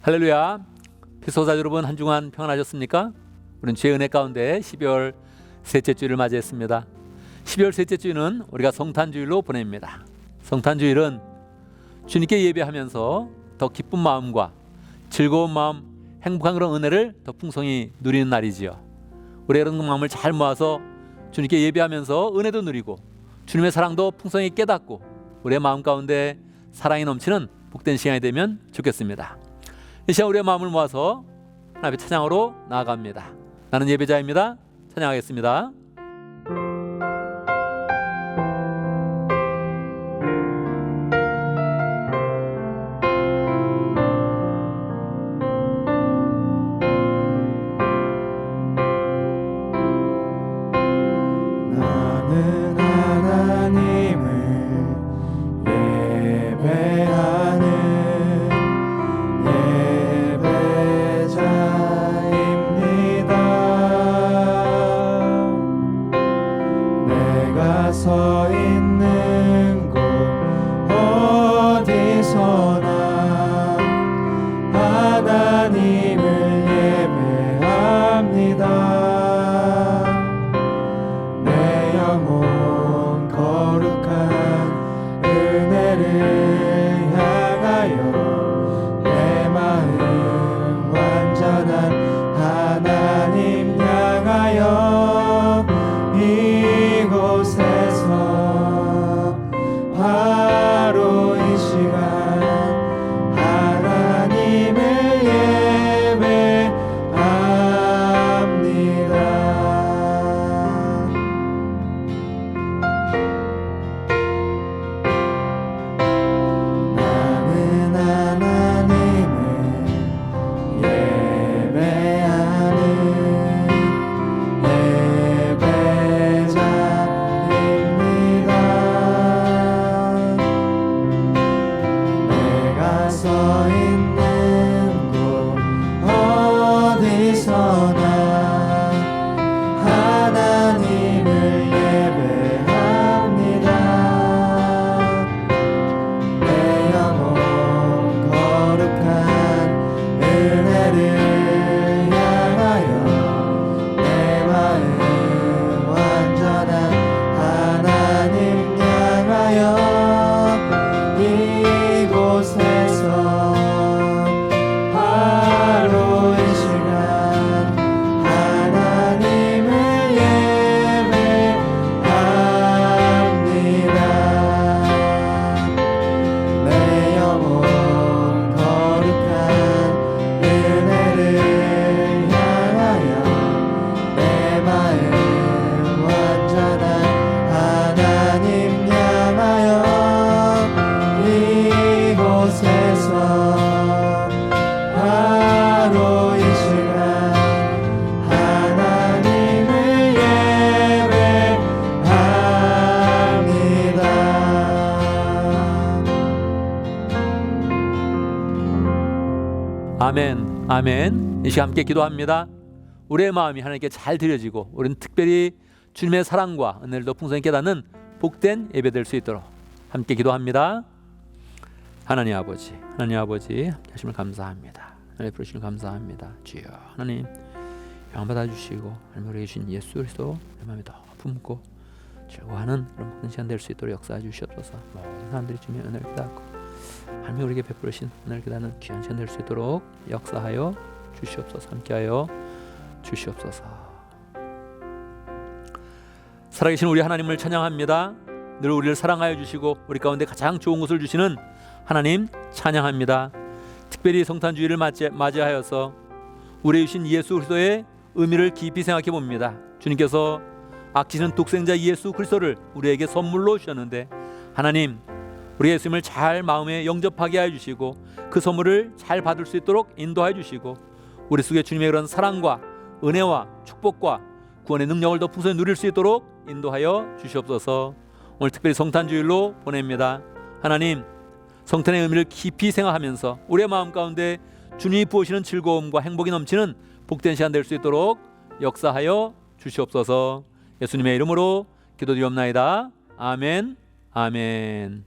할렐루야. 피소자 여러분, 한 주간 평안하셨습니까? 우리는 주의 은혜 가운데 12월 셋째 주일을 맞이했습니다. 12월 셋째 주일은 우리가 성탄주일로 보냅니다. 성탄주일은 주님께 예배하면서 더 기쁜 마음과 즐거운 마음, 행복한 그런 은혜를 더 풍성히 누리는 날이지요. 우리 이런 마음을 잘 모아서 주님께 예배하면서 은혜도 누리고 주님의 사랑도 풍성히 깨닫고 우리의 마음 가운데 사랑이 넘치는 복된 시간이 되면 좋겠습니다. 이 시간 우리의 마음을 모아서 하나님의 찬양으로 나아갑니다. 나는 예배자입니다. 찬양하겠습니다. 나는 하나님을 예배하는 내가 서 있는 곳 어디서나 하나님을 예배합니다. 내 영혼 거룩한 은혜를 향하여 내 마음 완전한 하나님 향하여 이곳에서 바로 이 시간 하나님을 예배합니다. 나는 하나님을 예배하는 예배자입니다. 내가 서 있는 곳 어디서나 하나님을 예배합니다. 내 영혼 거룩한 은혜를 향하여 내 마음 완전한 하나님 향하여 이곳에서 바로 이 시간 하나님을 예배합니다. 내 영혼 거룩한 은혜를 향하여 내 마음 완전한 하나님 향하여 이곳에서 바로 이 시간 하나님을 예배합니다. 아멘, 아멘. 이 시간 함께 기도합니다. 우리의 마음이 하나님께 잘 드려지고 우리는 특별히 주님의 사랑과 은혜를 더 풍성히 깨닫는 복된 예배 될 수 있도록 함께 기도합니다. 하나님 아버지, 하나님 아버지, 하심을 감사합니다. 하나님 부르시는 감사합니다. 주여, 하나님 영광 받아주시고 하나님 우리에게 주신 예수 그리스도 내 마음에 더 품고 즐거워하는 그런 모든 시간 될 수 있도록 역사해 주시옵소서. 모든 사람들이 주님의 은혜를 깨닫고 하나님 우리에게 베풀으신 은혜를 깨닫는 귀한 시간 될 수 있도록 역사하여 주시옵소서. 함께하여 주시옵소서. 살아계신 우리 하나님을 찬양합니다. 늘 우리를 사랑하여 주시고 우리 가운데 가장 좋은 것을 주시는 하나님 찬양합니다. 특별히 성탄주의를 맞이하여서 우리의 주신 예수 그리스도의 의미를 깊이 생각해 봅니다. 주님께서 악지는 독생자 예수 그리스도를 우리에게 선물로 주셨는데 하나님 우리 예수님을 잘 마음에 영접하게 하여 주시고 그 선물을 잘 받을 수 있도록 인도하여 주시고 우리 속에 주님의 그런 사랑과 은혜와 축복과 구원의 능력을 더 풍성히 누릴 수 있도록 인도하여 주시옵소서. 오늘 특별히 성탄주일로 보냅니다. 하나님 성탄의 의미를 깊이 생각하면서 우리의 마음 가운데 주님이 부으시는 즐거움과 행복이 넘치는 복된 시간 될 수 있도록 역사하여 주시옵소서. 예수님의 이름으로 기도드리옵나이다. 아멘. 아멘.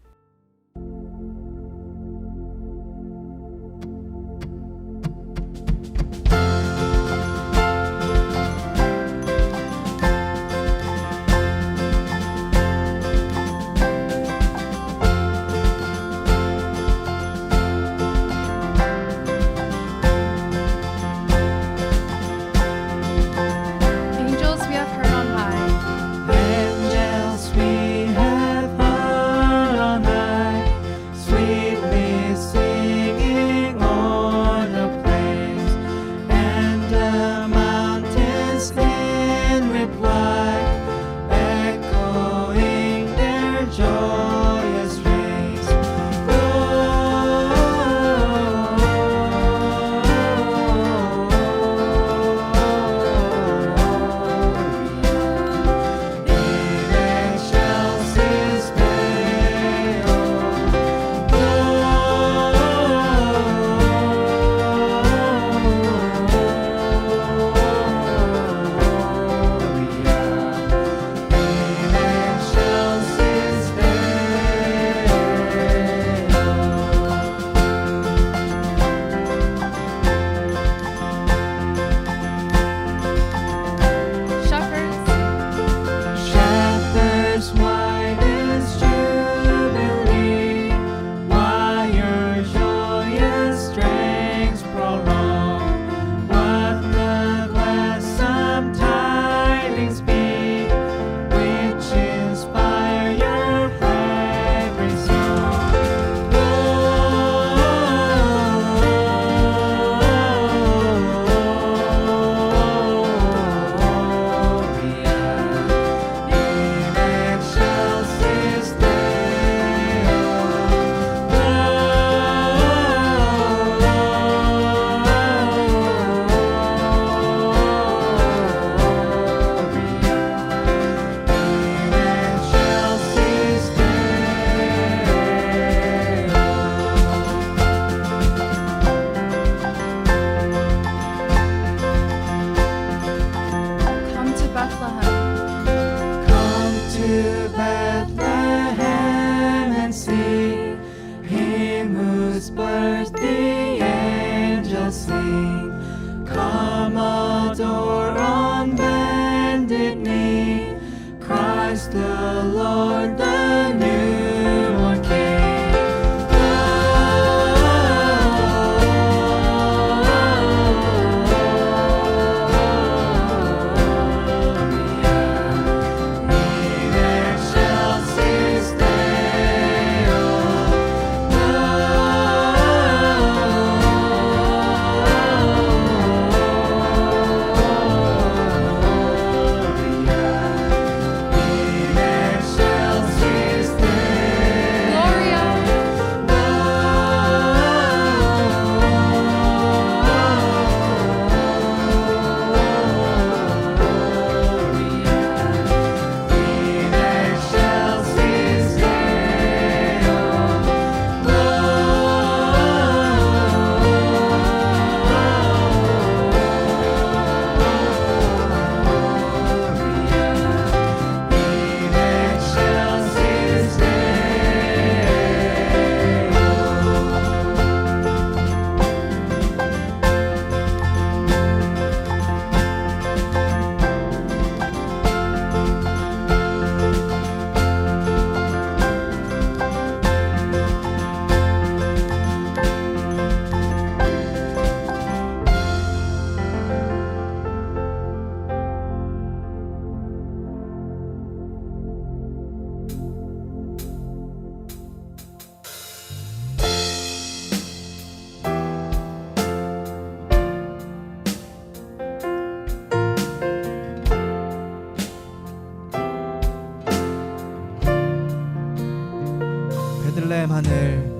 베들레헴 하늘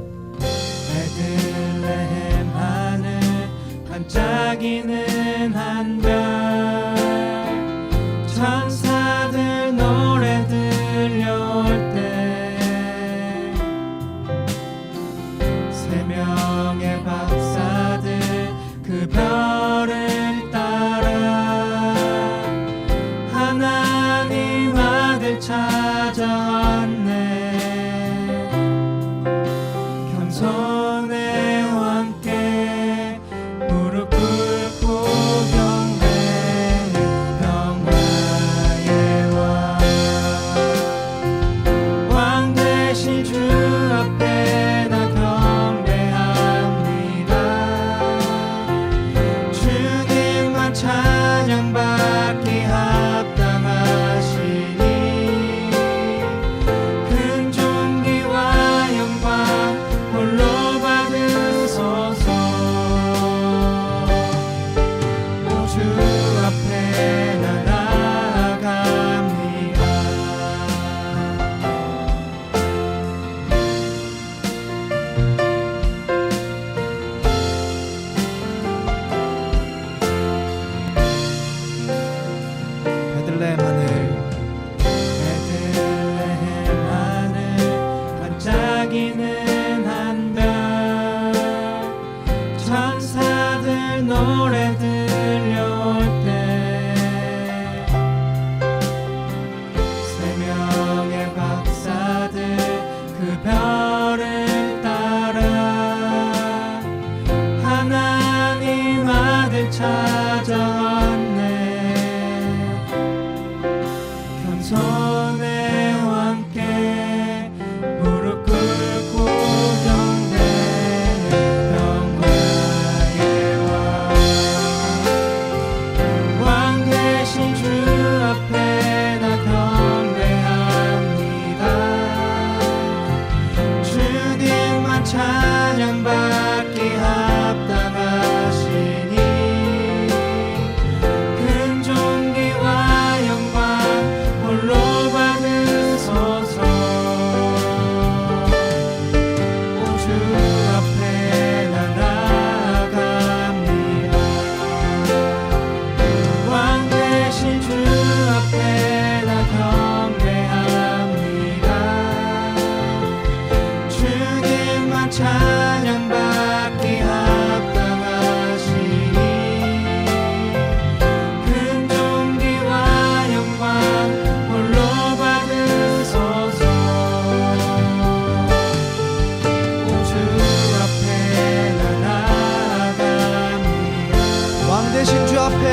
베들레헴 하늘 반짝이는 한별 천사들 노래 들려올 때 세 명의 박사들 그 별을 따라 하나님 아들 찾아왔네. 겸손의 왕께 무릎 꿇고 경배하는 평화의 왕 대신 주 앞에 나 경배합니다. 주님만 찬양받기 합당하시니 큰 존귀와 영광 홀로 받으소서. 주 앞에 나 나아갑니다. 베들레헴 하늘 베들레헴 하늘 반짝이는 한별 천사들 노래 들려올 때 세 명의 박사들 그 별을 따라 하나님 아들 찾아왔네. 겸손의 왕께 무릎 꿇고 경배하는 평화의 왕 대신 주 앞에 나 경배합니다. 주님만 찬양받기 합당하시니 큰 존귀와 영광 홀로 받으소서. 주 앞에 나 나아갑니다. 왕 대신 주 앞에 나 경배합니다. 주님만 찬양받기 합당하시니 큰 존귀와 영광 홀로 받으소서. 주 앞에 나 나아갑니다. 왕 대신 주 앞에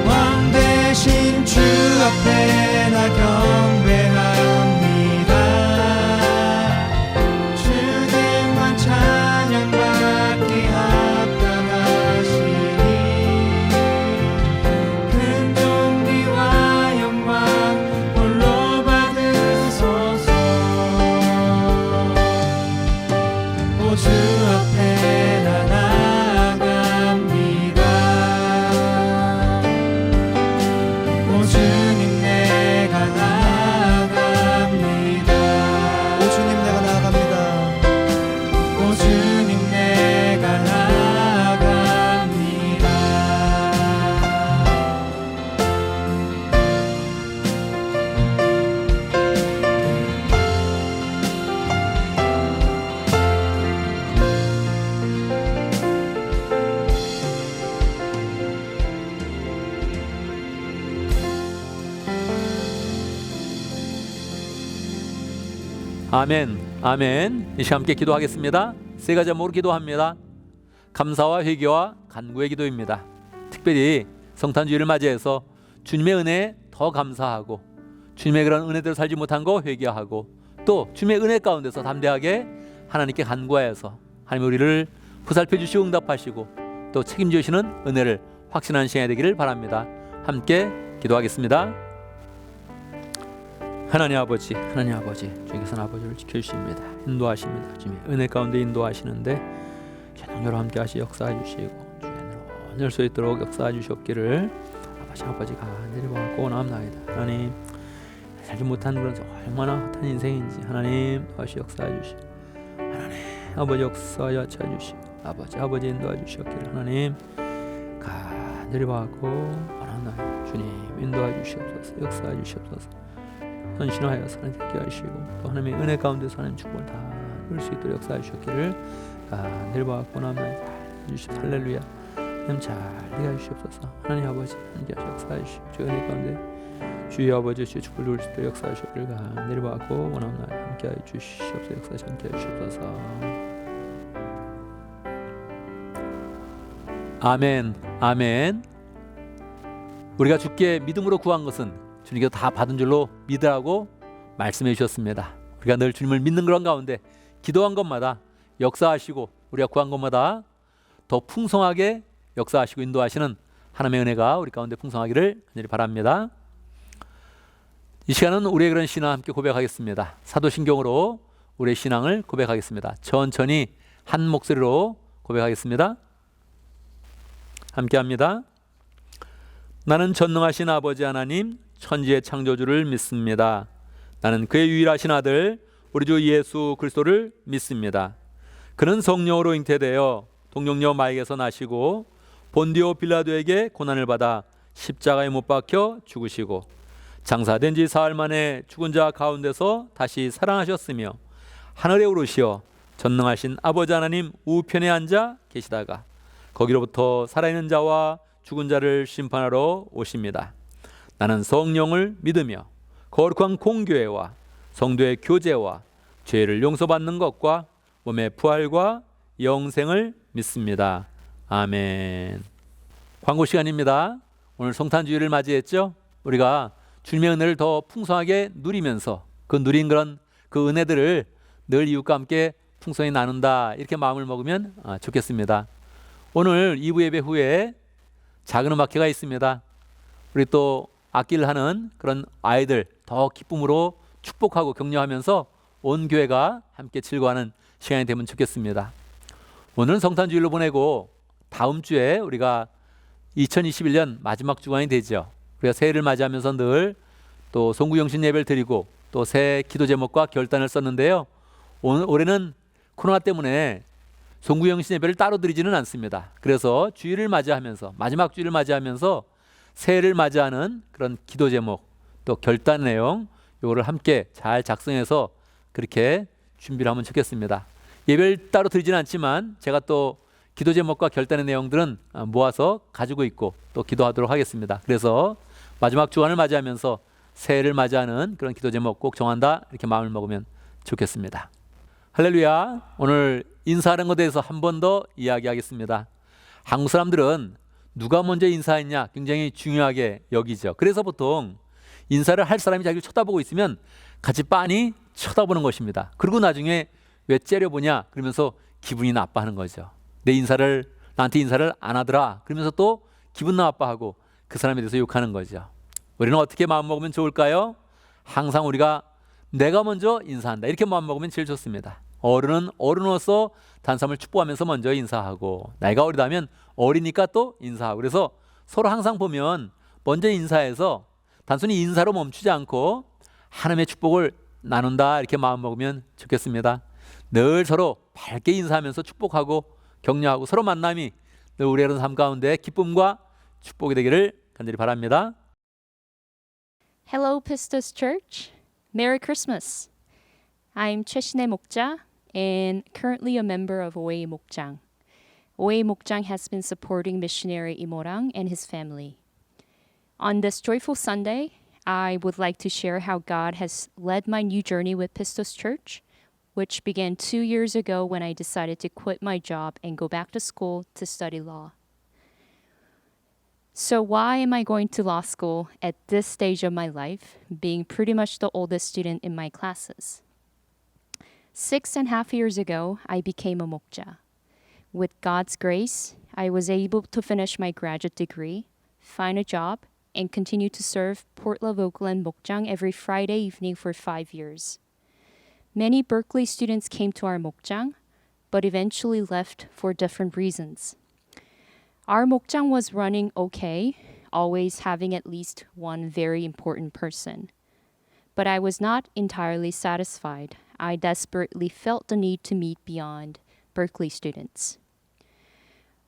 왕 대신 주 앞에 나 경배합니다. 주님만 찬양받기 합당하시니 큰 존귀와 영광 홀로 받으소서. 주 앞에 나 나아갑니다. 주님 내가 나아갑니다. 오 주님 내가 나아갑니다. 주님 내가 나아갑니다. 아멘, 아멘. 이 시간 함께 기도하겠습니다. 세 가지 제목으로 기도합니다. 감사와 회개와 간구의 기도입니다. 특별히 성탄주의를 맞이해서 주님의 은혜에 더 감사하고 주님의 그런 은혜대로 살지 못한 거 회개하고 또 주님의 은혜 가운데서 담대하게 하나님께 간구하여서 하나님 우리를 보살펴 주시고 응답하시고 또 책임져 주시는 은혜를 확신하는 시간이 되기를 바랍니다. 함께 기도하겠습니다. 하나님 아버지, 주님께서는 아버지를 지켜주십니다. 인도하십니다. 주님의 은혜 가운데 인도하시는데 전능으로 함께 하시 역사해 주시고 주의 은혜를 수 있도록 역사해 주시옵기를 아버지 간절히 바라고 원합니다. 하나님, 살지 못한 그런 얼마나 헛한 인생인지 하나님 도와주시 역사해 주시고 아버지 역사하여 주시고 아버지 인도해 주시옵기를 하나님 간절히 받고 원하나이다. 주님 인도해 주시옵소서. 역사해 주시옵소서. 헌신하여 선택하게 하시고 또 하나님의 은혜 가운데서 하나님 축복을 다 누릴 수 있도록 역사해 주시옵기를 간절히 받고 원하나이다. 주시옵소서. 할렐루야. 하나님 잘 되게 해주시옵소서. 하나님 아버지 함께 하셔 역사해 주시고 주 은혜 가운데 주의 아버지 주의 축복을 누릴 수 있도록 역사해 주시옵기를 간절히 받고 원하나이다. 함께 해 주시옵소서. 역사해 함께 해 주시옵소서. 아멘. 아멘. 우리가 주께 믿음으로 구한 것은 주님께서 다 받은 줄로 믿으라고 말씀해 주셨습니다. 우리가 늘 주님을 믿는 그런 가운데 기도한 것마다 역사하시고 우리가 구한 것마다 더 풍성하게 역사하시고 인도하시는 하나님의 은혜가 우리 가운데 풍성하기를 간절히 바랍니다. 이 시간은 우리의 그런 신앙 함께 고백하겠습니다. 사도신경으로 우리의 신앙을 고백하겠습니다. 천천히 한 목소리로 고백하겠습니다. 함께합니다. 나는 전능하신 아버지 하나님 천지의 창조주를 믿습니다. 나는 그의 유일하신 아들 우리 주 예수 그리스도를 믿습니다. 그는 성령으로 잉태되어 동정녀 마리아에게서 나시고 본디오 빌라도에게 고난을 받아 십자가에 못 박혀 죽으시고 장사된 지 사흘 만에 죽은 자 가운데서 다시 살아나셨으며 하늘에 오르시어 전능하신 아버지 하나님 우편에 앉아 계시다가 거기로부터 살아있는 자와 죽은 자를 심판하러 오십니다. 나는 성령을 믿으며 거룩한 공교회와 성도의 교제와 죄를 용서받는 것과 몸의 부활과 영생을 믿습니다. 아멘. 광고 시간입니다. 오늘 성탄주일을 맞이했죠. 우리가 주님의 은혜를 더 풍성하게 누리면서 그 누린 그런 그 은혜들을 늘 이웃과 함께 풍성히 나눈다 이렇게 마음을 먹으면 좋겠습니다. 오늘 2부 예배 후에 작은 음악회가 있습니다. 우리 또 악기를 하는 그런 아이들 더 기쁨으로 축복하고 격려하면서 온 교회가 함께 즐거워하는 시간이 되면 좋겠습니다. 오늘은 성탄주일로 보내고 다음 주에 우리가 2021년 마지막 주간이 되죠. 우리가 새해를 맞이하면서 늘 또 송구영신 예배를 드리고 또 새해 기도 제목과 결단을 썼는데요. 올해는 코로나 때문에 송구영신 예배를 따로 드리지는 않습니다. 그래서 주일을 맞이하면서 마지막 주일을 맞이하면서 새해를 맞이하는 그런 기도 제목 또 결단 내용 이거를 함께 잘 작성해서 그렇게 준비를 하면 좋겠습니다. 예배를 따로 드리지는 않지만 제가 또 기도 제목과 결단의 내용들은 모아서 가지고 있고 또 기도하도록 하겠습니다. 그래서 마지막 주간을 맞이하면서 새해를 맞이하는 그런 기도 제목 꼭 정한다 이렇게 마음을 먹으면 좋겠습니다. 할렐루야. 오늘 인사하는 것에 대해서 한 번 더 이야기하겠습니다. 한국 사람들은 누가 먼저 인사했냐 굉장히 중요하게 여기죠. 그래서 보통 인사를 할 사람이 자기를 쳐다보고 있으면 같이 빤히 쳐다보는 것입니다. 그리고 나중에 왜 째려보냐 그러면서 기분이 나빠하는 거죠. 나한테 인사를 안 하더라 그러면서 또 기분 나빠하고 그 사람에 대해서 욕하는 거죠. 우리는 어떻게 마음먹으면 좋을까요? 항상 우리가 내가 먼저 인사한다 이렇게 마음먹으면 제일 좋습니다. 어른은 어른으로서 단삼을 축복하면서 먼저 인사하고 나이가 어리다면 어리니까 또 인사하고 그래서 서로 항상 보면 먼저 인사해서 단순히 인사로 멈추지 않고 하나님의 축복을 나눈다 이렇게 마음먹으면 좋겠습니다. 늘 서로 밝게 인사하면서 축복하고 격려하고 서로 만남이 늘 우리의 삶 가운데 기쁨과 축복이 되기를 간절히 바랍니다. Hello, Pistos Church. Merry Christmas. I'm 최신의 목자 and currently a member of OA 목장. OA 목장 has been supporting missionary Imorang and his family. On this joyful Sunday, I would like to share how God has led my new journey with Pistos Church, which began 2 years ago when I decided to quit my job and go back to school to study law. So why am I going to law school at this stage of my life, being pretty much the oldest student in my classes? 6.5 years ago, I became a 목자. With God's grace, I was able to finish my graduate degree, find a job, and continue to serve Port Love Oakland 목장 every Friday evening for 5 years. Many Berkeley students came to our 목장, but eventually left for different reasons. Our 목장 was running okay, always having at least one very important person. But I was not entirely satisfied. I desperately felt the need to meet beyond Berkeley students.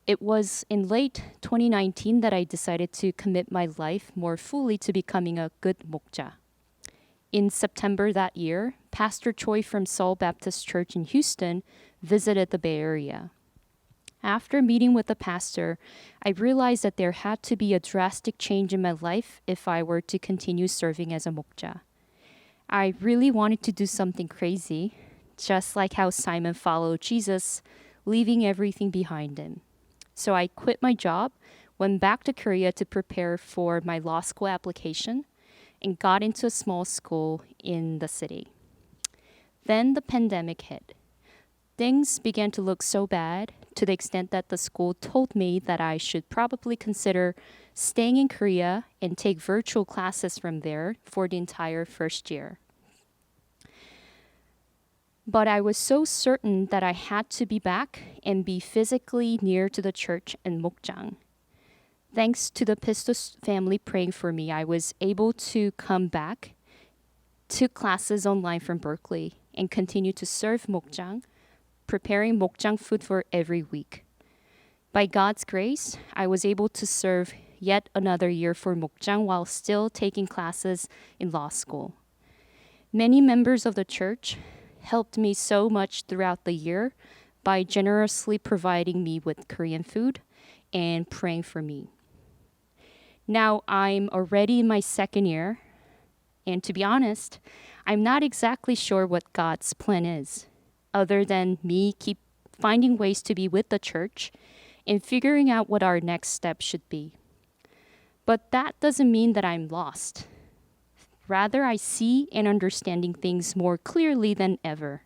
It was in late 2019 that I decided to commit my life more fully to becoming a good 목자. In September that year, Pastor Choi from Seoul Baptist Church in Houston visited the Bay Area. After meeting with the pastor, I realized that there had to be a drastic change in my life if I were to continue serving as a 목자. I really wanted to do something crazy, just like how Simon followed Jesus, leaving everything behind him. So I quit my job, went back to Korea to prepare for my law school application, and got into a small school in the city. Then the pandemic hit. Things began to look so bad to the extent that the school told me that I should probably consider staying in Korea and take virtual classes from there for the entire first year. But I was so certain that I had to be back and be physically near to the church and 목장. Thanks to the Pistos family praying for me, I was able to come back, took classes online from Berkeley, and continue to serve 목장, preparing 목장 food for every week. By God's grace, I was able to serve yet another year for 목장 while still taking classes in law school. Many members of the church helped me so much throughout the year by generously providing me with Korean food and praying for me. Now I'm already in my second year, and to be honest, I'm not exactly sure what God's plan is, other than me keep finding ways to be with the church and figuring out what our next step should be. But that doesn't mean that I'm lost. Rather, I see and understanding things more clearly than ever.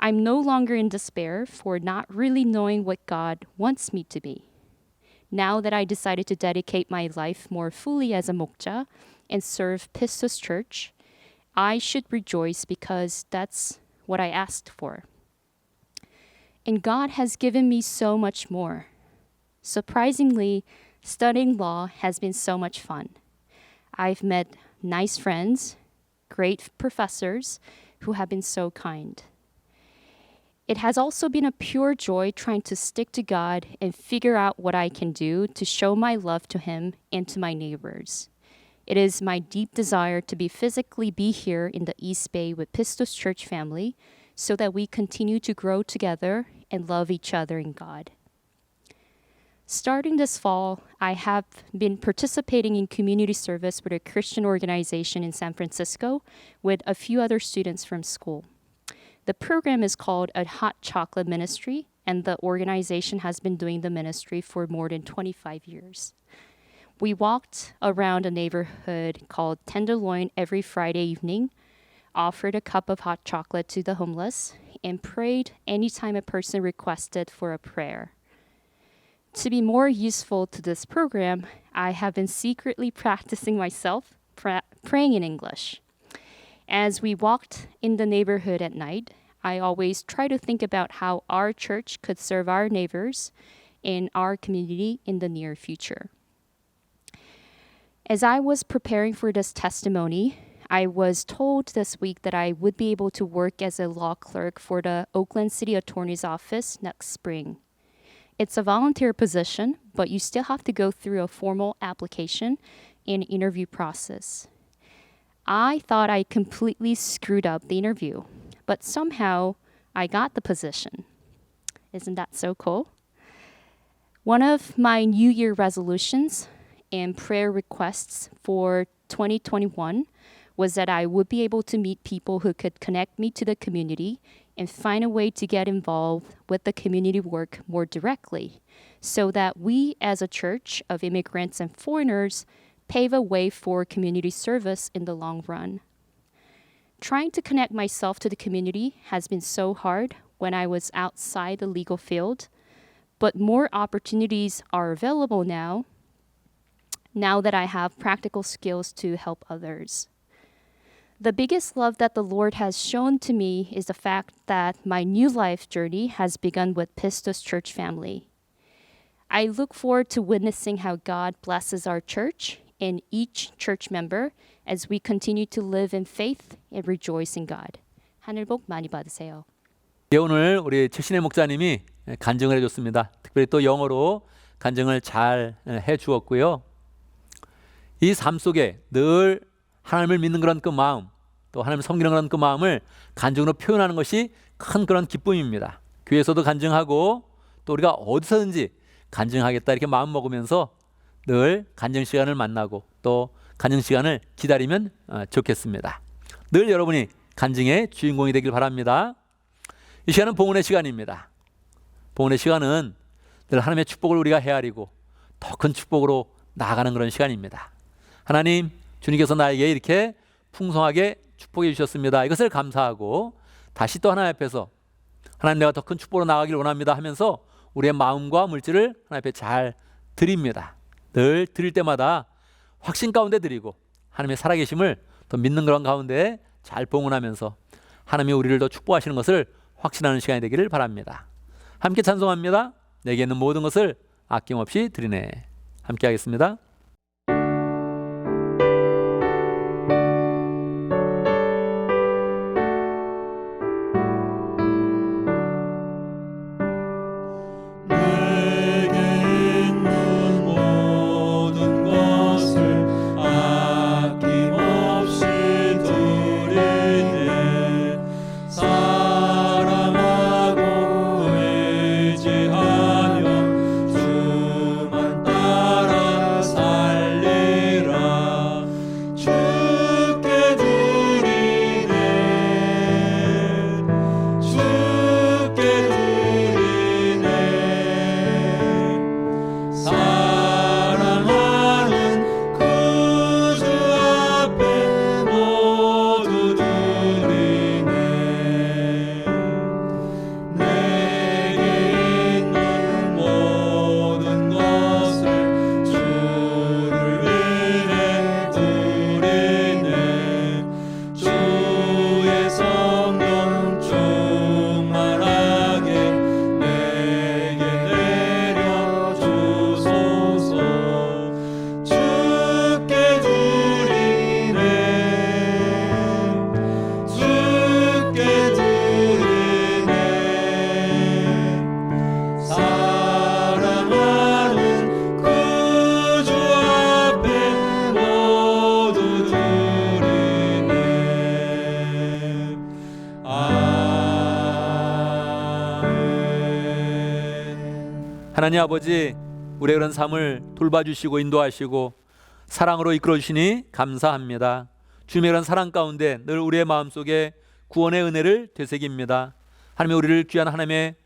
I'm no longer in despair for not really knowing what God wants me to be. Now that I decided to dedicate my life more fully as a 목자 and serve Pistos Church, I should rejoice because that's what I asked for. And God has given me so much more. Surprisingly, studying law has been so much fun. I've met nice friends, great professors who have been so kind. It has also been a pure joy trying to stick to God and figure out what I can do to show my love to Him and to my neighbors. It is my deep desire to physically be here in the East Bay with Pistos Church family so that we continue to grow together and love each other in God. Starting this fall, I have been participating in community service with a Christian organization in San Francisco with a few other students from school. The program is called a Hot Chocolate Ministry, and the organization has been doing the ministry for more than 25 years. We walked around a neighborhood called Tenderloin every Friday evening, offered a cup of hot chocolate to the homeless, and prayed anytime a person requested for a prayer. To be more useful to this program, I have been secretly practicing myself praying in English. As we walked in the neighborhood at night, I always try to think about how our church could serve our neighbors in our community in the near future. As I was preparing for this testimony, I was told this week that I would be able to work as a law clerk for the Oakland City Attorney's Office next spring. It's a volunteer position, but you still have to go through a formal application and interview process. I thought I completely screwed up the interview, but somehow I got the position. Isn't that so cool? One of my New Year resolutions and prayer requests for 2021 was that I would be able to meet people who could connect me to the community and find a way to get involved with the community work more directly so that we as a church of immigrants and foreigners pave a way for community service in the long run. Trying to connect myself to the community has been so hard when I was outside the legal field, but more opportunities are available now that I have practical skills to help others. The biggest love that the Lord has shown to me is the fact that my new life journey has begun with Pistos Church family. I look forward to witnessing how God blesses our church and each church member as we continue to live in faith and rejoice in God. 하늘 복 많이 받으세요. 예, 오늘 우리 최신혜 목사님이 간증을 해줬습니다. 특별히 또 영어로 간증을 잘 해주었고요. 이 삶 속에 늘 하나님을 믿는 그런 그 마음, 또 하나님을 섬기는 그런 그 마음을 간증으로 표현하는 것이 큰 그런 기쁨입니다. 교회에서도 간증하고 또 우리가 어디서든지 간증하겠다 이렇게 마음 먹으면서 늘 간증 시간을 만나고 또 간증 시간을 기다리면 좋겠습니다. 늘 여러분이 간증의 주인공이 되길 바랍니다. 이 시간은 봉헌의 시간입니다. 봉헌의 시간은 늘 하나님의 축복을 우리가 헤아리고 더 큰 축복으로 나아가는 그런 시간입니다. 하나님, 주님께서 나에게 이렇게 풍성하게 축복해 주셨습니다. 이것을 감사하고 다시 또 하나님 앞에서 하나님, 내가 더 큰 축복으로 나아가길 원합니다 하면서 우리의 마음과 물질을 하나님 앞에 잘 드립니다. 늘 드릴 때마다 확신 가운데 드리고 하나님의 살아계심을 더 믿는 그런 가운데 잘 봉헌하면서 하나님이 우리를 더 축복하시는 것을 확신하는 시간이 되기를 바랍니다. 함께 찬송합니다. 내게 있는 모든 것을 아낌없이 드리네. 함께 하겠습니다. 하나님 아버지, 우리의 그런 삶을 돌봐주시고 인도하시고 사랑으로 이끌어주시니 감사합니다. 주님의 그런 사랑 가운데 늘 우리의 마음속에 구원의 은혜를 되새깁니다. 하나님, 우리를 귀한 하나님의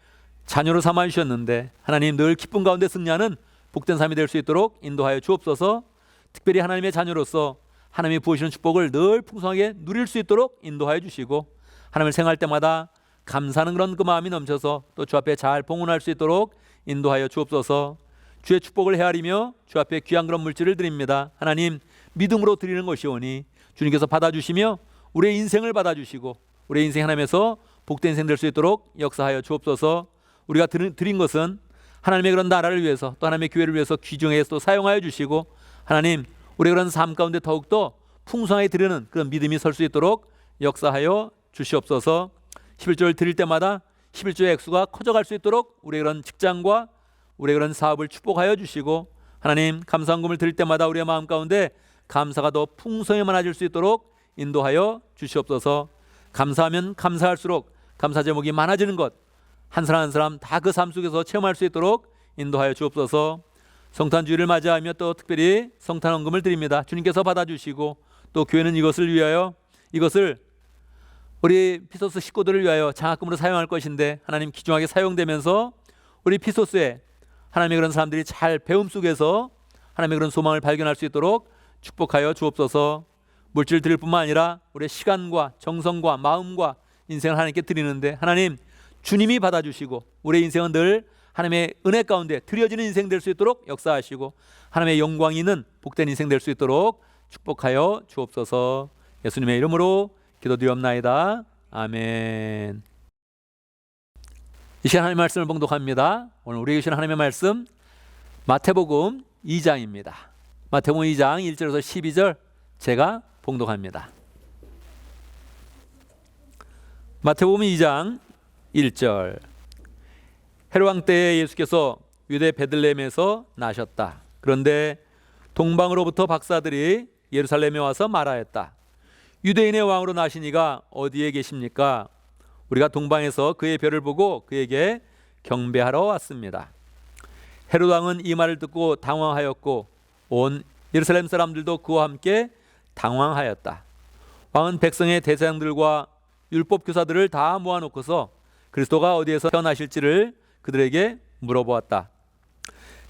자녀로 삼아주셨는데 하나님, 늘 기쁨 가운데 승리하는 복된 삶이 될 수 있도록 인도하여 주옵소서. 특별히 하나님의 자녀로서 하나님이 부으시는 축복을 늘 풍성하게 누릴 수 있도록 인도하여 주시고 하나님을 생각할 때마다 감사하는 그런 그 마음이 넘쳐서 또 주 앞에 잘 봉헌할 수 있도록 인도하여 주옵소서. 주의 축복을 헤아리며 주 앞에 귀한 그런 물질을 드립니다. 하나님, 믿음으로 드리는 것이오니 주님께서 받아주시며 우리의 인생을 받아주시고 우리의 인생 하나님에서 복된 인생 될 수 있도록 역사하여 주옵소서. 우리가 드린 것은 하나님의 그런 나라를 위해서 또 하나님의 교회를 위해서 귀중해서 또 사용하여 주시고 하나님, 우리의 그런 삶 가운데 더욱더 풍성하게 드리는 그런 믿음이 설 수 있도록 역사하여 주시옵소서. 11조를 드릴 때마다 11조의 액수가 커져갈 수 있도록 우리의 그런 직장과 우리의 그런 사업을 축복하여 주시고 하나님, 감사헌금을 드릴 때마다 우리의 마음 가운데 감사가 더 풍성히 많아질 수 있도록 인도하여 주시옵소서. 감사하면 감사할수록 감사 제목이 많아지는 것, 한 사람 한 사람 다 그 삶 속에서 체험할 수 있도록 인도하여 주옵소서. 성탄주의를 맞이하며 또 특별히 성탄헌금을 드립니다. 주님께서 받아주시고 또 교회는 이것을 위하여, 이것을 우리 피소스 식구들을 위하여 장학금으로 사용할 것인데 하나님, 귀중하게 사용되면서 우리 피소스에 하나님의 그런 사람들이 잘 배움 속에서 하나님의 그런 소망을 발견할 수 있도록 축복하여 주옵소서. 물질 드릴 뿐만 아니라 우리의 시간과 정성과 마음과 인생을 하나님께 드리는데 하나님, 주님이 받아주시고 우리의 인생은 늘 하나님의 은혜 가운데 드려지는 인생 될 수 있도록 역사하시고 하나님의 영광이 있는 복된 인생 될 수 있도록 축복하여 주옵소서. 예수님의 이름으로 기도드리옵나이다. 아멘. 이 시간 하나님의 말씀을 봉독합니다. 오늘 우리에게 주신 하나님의 말씀 마태복음 2장입니다. 마태복음 2장 1절에서 12절 제가 봉독합니다. 마태복음 2장 1절. 헤롯 왕 때에 예수께서 유대 베들레헴에서 나셨다. 그런데 동방으로부터 박사들이 예루살렘에 와서 말하였다. 유대인의 왕으로 나시니가 어디에 계십니까? 우리가 동방에서 그의 별을 보고 그에게 경배하러 왔습니다. 헤롯 왕은 이 말을 듣고 당황하였고 온 예루살렘 사람들도 그와 함께 당황하였다. 왕은 백성의 대장들과 율법 교사들을 다 모아놓고서 그리스도가 어디에서 태어나실지를 그들에게 물어보았다.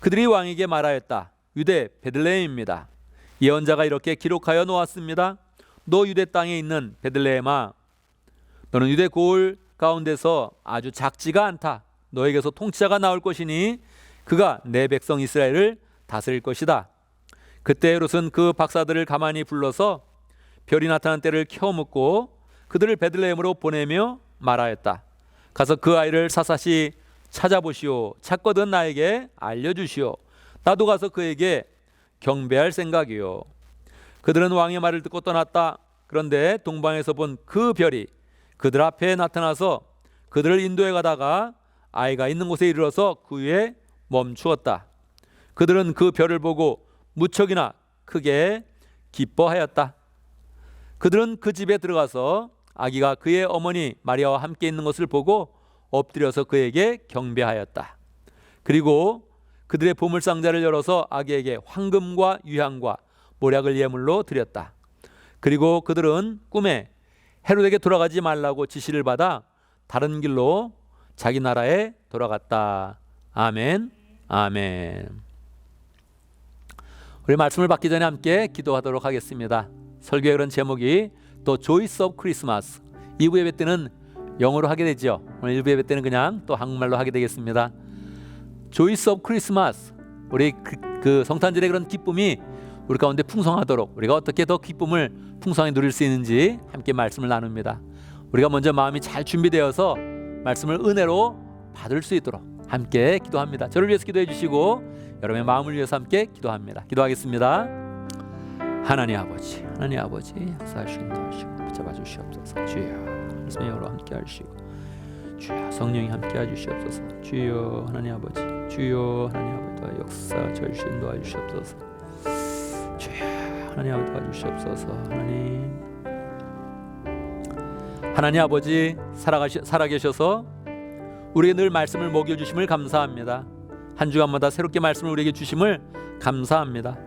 그들이 왕에게 말하였다. 유대 베들레헴입니다. 예언자가 이렇게 기록하여 놓았습니다. 너 유대 땅에 있는 베들레헴아, 너는 유대 고을 가운데서 아주 작지가 않다. 너에게서 통치자가 나올 것이니 그가 내 백성 이스라엘을 다스릴 것이다. 그때 헤롯은 그 박사들을 가만히 불러서 별이 나타난 때를 캐어 묻고 그들을 베들레헴으로 보내며 말하였다. 가서 그 아이를 사사시 찾아보시오. 찾거든 나에게 알려주시오. 나도 가서 그에게 경배할 생각이요. 그들은 왕의 말을 듣고 떠났다. 그런데 동방에서 본 그 별이 그들 앞에 나타나서 그들을 인도해 가다가 아이가 있는 곳에 이르러서 그 위에 멈추었다. 그들은 그 별을 보고 무척이나 크게 기뻐하였다. 그들은 그 집에 들어가서 아기가 그의 어머니 마리아와 함께 있는 것을 보고 엎드려서 그에게 경배하였다. 그리고 그들의 보물상자를 열어서 아기에게 황금과 유향과 모략을 예물로 드렸다. 그리고 그들은 꿈에 헤롯에게 돌아가지 말라고 지시를 받아 다른 길로 자기 나라에 돌아갔다. 아멘, 아멘. 우리 말씀을 받기 전에 함께 기도하도록 하겠습니다. 설교의 그런 제목이 또 Joys of Christmas. 2부 예배 때는 영어로 하게 되죠. 오늘 1부 예배 때는 그냥 또 한국말로 하게 되겠습니다. Joys of Christmas. 우리 그 성탄절의 그런 기쁨이 우리 가운데 풍성하도록 우리가 어떻게 더 기쁨을 풍성하게 누릴 수 있는지 함께 말씀을 나눕니다. 우리가 먼저 마음이 잘 준비되어서 말씀을 은혜로 받을 수 있도록 함께 기도합니다. 저를 위해서 기도해 주시고 여러분의 마음을 위해서 함께 기도합니다. 기도하겠습니다. 하나님 아버지, 하나님 아버지, 역사하시고 인도하시고 붙잡아 주시옵소서. 주여, 말씀의 영으로 함께 하시고 주여, 성령이 함께 해주시옵소서. 주여, 하나님 아버지, 주여, 하나님 아버지, 역사 저주시 인도하시옵소서. 주여, 하나님 아버지 도와주시옵소서. 하나님 아버지, 살아계셔서 우리에게 늘 말씀을 먹여주심을 감사합니다. 한 주간마다 새롭게 말씀을 우리에게 주심을 감사합니다.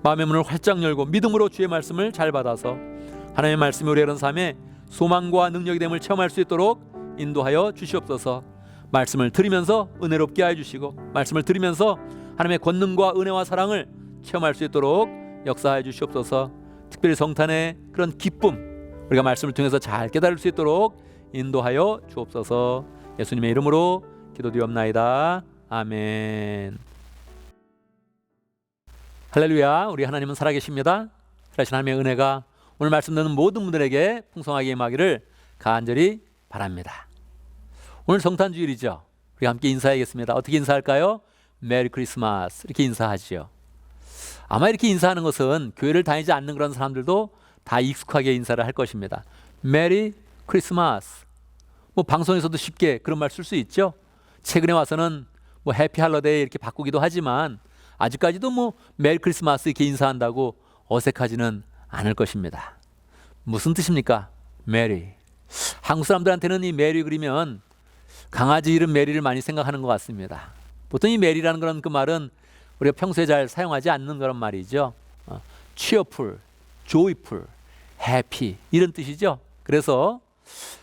마음의 문을 활짝 열고 믿음으로 주의 말씀을 잘 받아서 하나님의 말씀이 우리의 그런 삶에 소망과 능력이 됨을 체험할 수 있도록 인도하여 주시옵소서. 말씀을 들으면서 은혜롭게 하여 주시고 말씀을 들으면서 하나님의 권능과 은혜와 사랑을 체험할 수 있도록 역사하여 주시옵소서. 특별히 성탄의 그런 기쁨 우리가 말씀을 통해서 잘 깨달을 수 있도록 인도하여 주옵소서. 예수님의 이름으로 기도드리옵나이다. 아멘. 할렐루야. 우리 하나님은 살아계십니다. 살아계신 하나님의 은혜가 오늘 말씀 듣는 모든 분들에게 풍성하게 임하기를 간절히 바랍니다. 오늘 성탄주일이죠. 우리 함께 인사하겠습니다. 어떻게 인사할까요? 메리 크리스마스 이렇게 인사하지요. 아마 이렇게 인사하는 것은 교회를 다니지 않는 그런 사람들도 다 익숙하게 인사를 할 것입니다. 메리 크리스마스. 뭐 방송에서도 쉽게 그런 말 쓸 수 있죠. 최근에 와서는 뭐 해피 할러데이 이렇게 바꾸기도 하지만 아직까지도 뭐 메리 크리스마스 이렇게 인사한다고 어색하지는 않을 것입니다. 무슨 뜻입니까? 메리. 한국 사람들한테는 이 메리 그리면 강아지 이름 메리를 많이 생각하는 것 같습니다. 보통 이 메리라는 그런 그 말은 우리가 평소에 잘 사용하지 않는 그런 말이죠. cheerful, joyful, happy 이런 뜻이죠. 그래서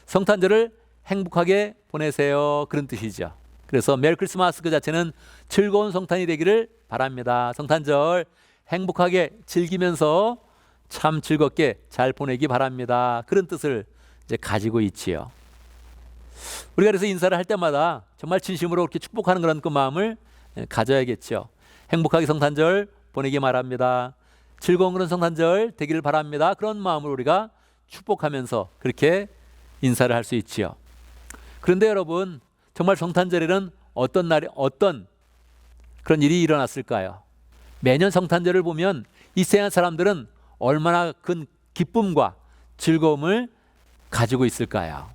성탄절을 행복하게 보내세요 그런 뜻이죠. 그래서 메리 크리스마스 그 자체는 즐거운 성탄이 되기를 바랍니다. 성탄절 행복하게 즐기면서 참 즐겁게 잘 보내기 바랍니다. 그런 뜻을 이제 가지고 있지요. 우리가 그래서 인사를 할 때마다 정말 진심으로 그렇게 축복하는 그런 그 마음을 가져야겠죠. 행복하게 성탄절 보내기 바랍니다. 즐거운 그런 성탄절 되기를 바랍니다. 그런 마음으로 우리가 축복하면서 그렇게 인사를 할 수 있지요. 그런데 여러분, 정말 성탄절에는 어떤 날에 어떤 그런 일이 일어났을까요? 매년 성탄절을 보면 이 세상 사람들은 얼마나 큰 기쁨과 즐거움을 가지고 있을까요?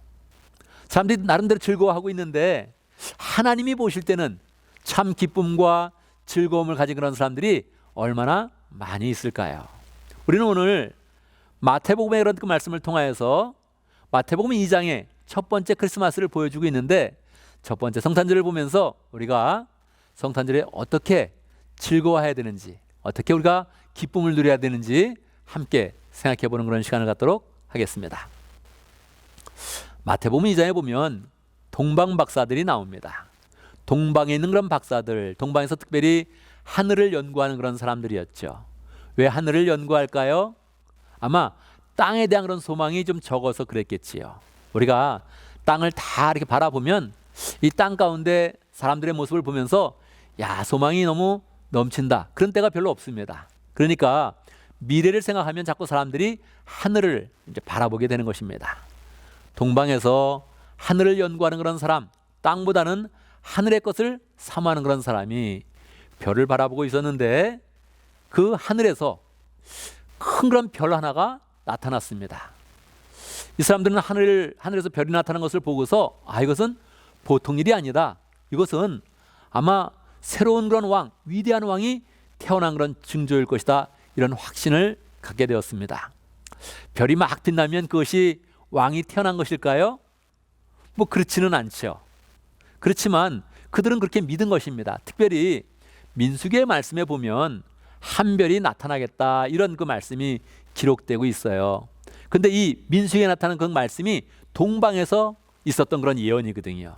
사람들이 나름대로 즐거워하고 있는데 하나님이 보실 때는 참 기쁨과 즐거움을 가진 그런 사람들이 얼마나 많이 있을까요? 우리는 오늘 마태복음의 그런 그 말씀을 통하여서 마태복음 2장의 첫 번째 크리스마스를 보여주고 있는데, 첫 번째 성탄절을 보면서 우리가 성탄절에 어떻게 즐거워해야 되는지, 어떻게 우리가 기쁨을 누려야 되는지 함께 생각해 보는 그런 시간을 갖도록 하겠습니다. 마태복음 2장에 보면 동방 박사들이 나옵니다. 동방에 있는 그런 박사들, 동방에서 특별히 하늘을 연구하는 그런 사람들이었죠. 왜 하늘을 연구할까요? 아마 땅에 대한 그런 소망이 좀 적어서 그랬겠지요. 우리가 땅을 다 이렇게 바라보면 이 땅 가운데 사람들의 모습을 보면서 야, 소망이 너무 넘친다, 그런 때가 별로 없습니다. 그러니까 미래를 생각하면 자꾸 사람들이 하늘을 이제 바라보게 되는 것입니다. 동방에서 하늘을 연구하는 그런 사람, 땅보다는 하늘의 것을 사모하는 그런 사람이 별을 바라보고 있었는데, 그 하늘에서 큰 그런 별 하나가 나타났습니다. 이 사람들은 하늘에서 별이 나타난 것을 보고서 이것은 보통 일이 아니다, 이것은 아마 새로운 그런 왕, 위대한 왕이 태어난 그런 징조일 것이다, 이런 확신을 갖게 되었습니다. 별이 막 빛나면 그것이 왕이 태어난 것일까요? 뭐 그렇지는 않죠. 그렇지만 그들은 그렇게 믿은 것입니다. 특별히 민수기의 말씀에 보면 한 별이 나타나겠다, 이런 그 말씀이 기록되고 있어요. 근데 이 민수기에 나타난 그 말씀이 동방에서 있었던 그런 예언이거든요.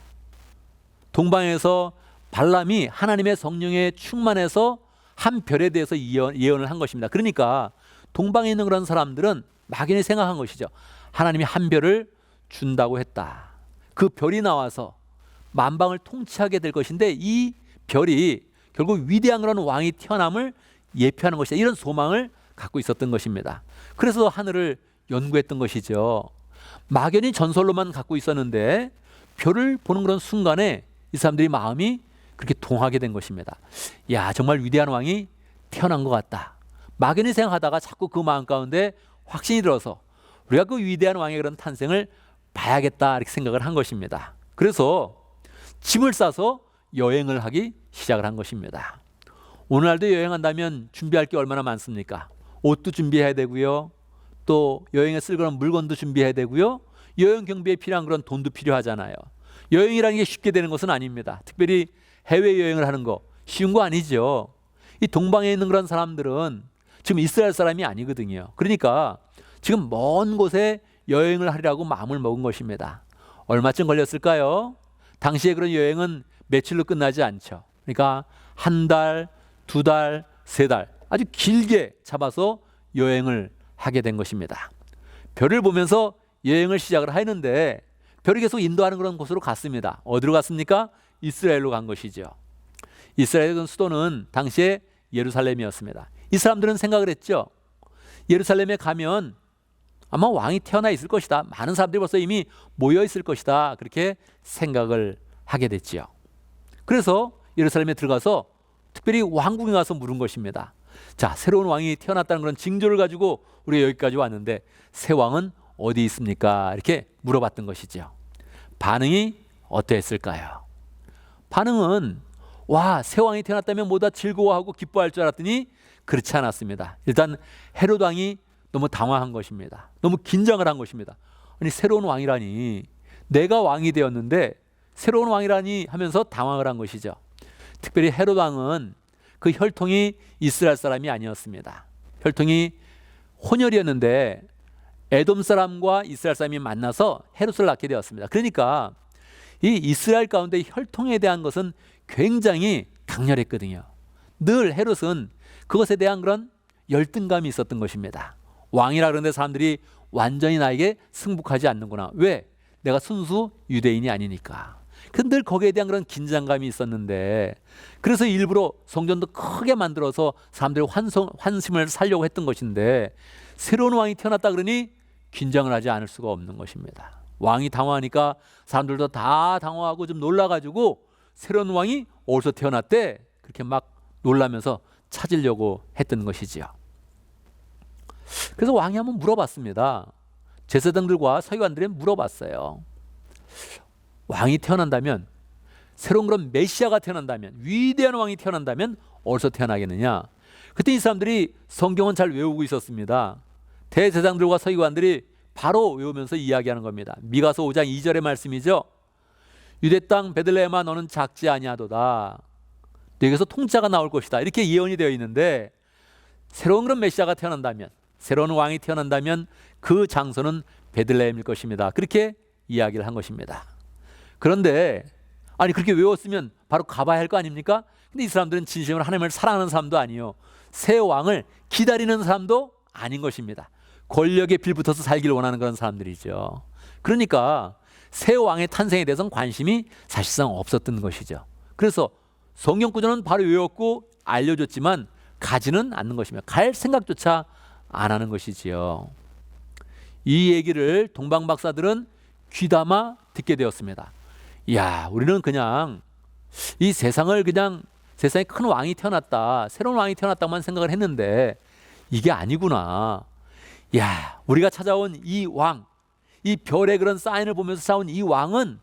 동방에서 발람이 하나님의 성령에 충만해서 한 별에 대해서 예언을 한 것입니다. 그러니까 동방에 있는 그런 사람들은 막연히 생각한 것이죠. 하나님이 한 별을 준다고 했다. 그 별이 나와서 만방을 통치하게 될 것인데, 이 별이 결국 위대한 그런 왕이 태어남을 예표하는 것이다, 이런 소망을 갖고 있었던 것입니다. 그래서 하늘을 연구했던 것이죠. 막연히 전설로만 갖고 있었는데 별을 보는 그런 순간에 이 사람들이 마음이 그렇게 동하게 된 것입니다. 야, 정말 위대한 왕이 태어난 것 같다. 막연히 생각하다가 자꾸 그 마음 가운데 확신이 들어서 우리가 그 위대한 왕의 그런 탄생을 봐야겠다, 이렇게 생각을 한 것입니다. 그래서 짐을 싸서 여행을 하기 시작을 한 것입니다. 오늘날도 여행한다면 준비할 게 얼마나 많습니까? 옷도 준비해야 되고요, 또 여행에 쓸 그런 물건도 준비해야 되고요, 여행 경비에 필요한 그런 돈도 필요하잖아요. 여행이라는 게 쉽게 되는 것은 아닙니다. 특별히 해외여행을 하는 거 쉬운 거 아니죠. 이 동방에 있는 그런 사람들은 지금 이스라엘 사람이 아니거든요. 그러니까 지금 먼 곳에 여행을 하리라고 마음을 먹은 것입니다. 얼마쯤 걸렸을까요? 당시에 그런 여행은 며칠로 끝나지 않죠. 그러니까 한 달, 두 달, 세 달, 아주 길게 잡아서 여행을 하게 된 것입니다. 별을 보면서 여행을 시작을 하는데 별이 계속 인도하는 그런 곳으로 갔습니다. 어디로 갔습니까? 이스라엘로 간 것이죠. 이스라엘의 수도는 당시에 예루살렘이었습니다. 이 사람들은 생각을 했죠. 예루살렘에 가면 아마 왕이 태어나 있을 것이다, 많은 사람들이 벌써 이미 모여 있을 것이다, 그렇게 생각을 하게 됐지요. 그래서 예루살렘에 들어가서 특별히 왕궁에 가서 물은 것입니다. 자, 새로운 왕이 태어났다는 그런 징조를 가지고 우리가 여기까지 왔는데 새 왕은 어디 있습니까? 이렇게 물어봤던 것이죠. 반응이 어떠했을까요? 반응은 와, 새 왕이 태어났다면 뭐다 즐거워하고 기뻐할 줄 알았더니 그렇지 않았습니다. 일단 헤롯 왕이 너무 당황한 것입니다. 너무 긴장을 한 것입니다. 아니, 새로운 왕이라니, 내가 왕이 되었는데 새로운 왕이라니 하면서 당황을 한 것이죠. 특별히 헤롯 왕은 그 혈통이 이스라엘 사람이 아니었습니다. 혈통이 혼혈이었는데 에돔 사람과 이스라엘 사람이 만나서 헤롯을 낳게 되었습니다. 그러니까 이 이스라엘 가운데 혈통에 대한 것은 굉장히 강렬했거든요. 늘 헤롯은 그것에 대한 그런 열등감이 있었던 것입니다. 왕이라 그러는데 사람들이 완전히 나에게 승복하지 않는구나. 왜? 내가 순수 유대인이 아니니까. 늘 거기에 대한 그런 긴장감이 있었는데, 그래서 일부러 성전도 크게 만들어서 사람들의 환심을 살려고 했던 것인데, 새로운 왕이 태어났다 그러니 긴장을 하지 않을 수가 없는 것입니다. 왕이 당황하니까 사람들도 다 당황하고 좀 놀라가지고 새로운 왕이 어디서 태어났대? 그렇게 막 놀라면서 찾으려고 했던 것이지요. 그래서 왕이 한번 물어봤습니다. 제사장들과 서기관들이 물어봤어요. 왕이 태어난다면, 새로운 그런 메시아가 태어난다면, 위대한 왕이 태어난다면 어디서 태어나겠느냐? 그때 이 사람들이 성경은 잘 외우고 있었습니다. 대제사장들과 서기관들이 바로 외우면서 이야기하는 겁니다. 미가서 5장 2절의 말씀이죠. 유대 땅 베들레헴아 너는 작지 아니하도다. 너에게서 통치자가 나올 것이다. 이렇게 예언이 되어 있는데, 새로운 그런 메시아가 태어난다면, 새로운 왕이 태어난다면 그 장소는 베들레헴일 것입니다. 그렇게 이야기를 한 것입니다. 그런데 아니 그렇게 외웠으면 바로 가봐야 할 거 아닙니까? 근데 이 사람들은 진심으로 하나님을 사랑하는 사람도 아니요, 새 왕을 기다리는 사람도 아닌 것입니다. 권력에 빌붙어서 살기를 원하는 그런 사람들이죠. 그러니까 새 왕의 탄생에 대해서는 관심이 사실상 없었던 것이죠. 그래서 성경 구조는 바로 외웠고 알려줬지만 가지는 않는 것이며 갈 생각조차 안 하는 것이지요. 이 얘기를 동방 박사들은 귀담아 듣게 되었습니다. 야, 우리는 그냥 이 세상을 그냥 세상에 큰 왕이 태어났다, 새로운 왕이 태어났다만 생각을 했는데 이게 아니구나. 야, 우리가 찾아온 이 왕, 이 별의 그런 사인을 보면서 싸운 이 왕은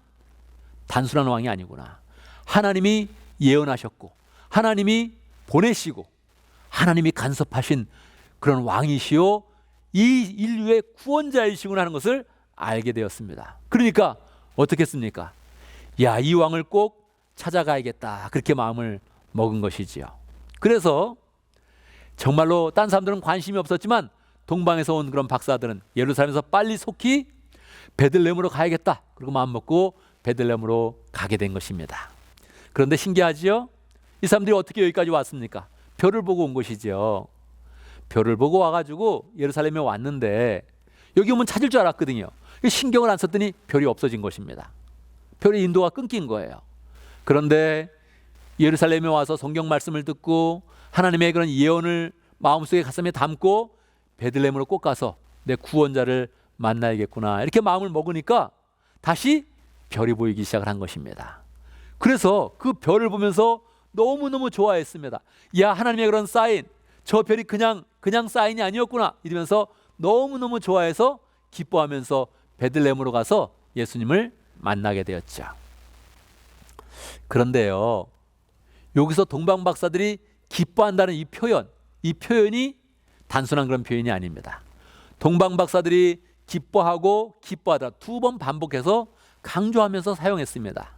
단순한 왕이 아니구나. 하나님이 예언하셨고 하나님이 보내시고 하나님이 간섭하신 그런 왕이시요 이 인류의 구원자이시구나 하는 것을 알게 되었습니다. 그러니까 어떻게 했습니까? 야, 이 왕을 꼭 찾아가야겠다, 그렇게 마음을 먹은 것이지요. 그래서 정말로 딴 사람들은 관심이 없었지만 동방에서 온 그런 박사들은 예루살렘에서 빨리 속히 베들레헴으로 가야겠다, 그리고 마음 먹고 베들레헴으로 가게 된 것입니다. 그런데 신기하지요? 이 사람들이 어떻게 여기까지 왔습니까? 별을 보고 온 것이죠. 별을 보고 와가지고 예루살렘에 왔는데 여기 오면 찾을 줄 알았거든요. 신경을 안 썼더니 별이 없어진 것입니다. 별의 인도가 끊긴 거예요. 그런데 예루살렘에 와서 성경 말씀을 듣고 하나님의 그런 예언을 마음속에 가슴에 담고 베들레헴으로 꼭 가서 내 구원자를 만나야겠구나, 이렇게 마음을 먹으니까 다시 별이 보이기 시작을 한 것입니다. 그래서 그 별을 보면서 너무너무 좋아했습니다. 야, 하나님의 그런 사인, 저 별이 그냥 사인이 아니었구나, 이러면서 너무너무 좋아해서 기뻐하면서 베들레헴으로 가서 예수님을 만나게 되었죠. 그런데요, 여기서 동방 박사들이 기뻐한다는 이 표현이 단순한 그런 표현이 아닙니다. 동방 박사들이 기뻐하고 기뻐하다 두 번 반복해서 강조하면서 사용했습니다.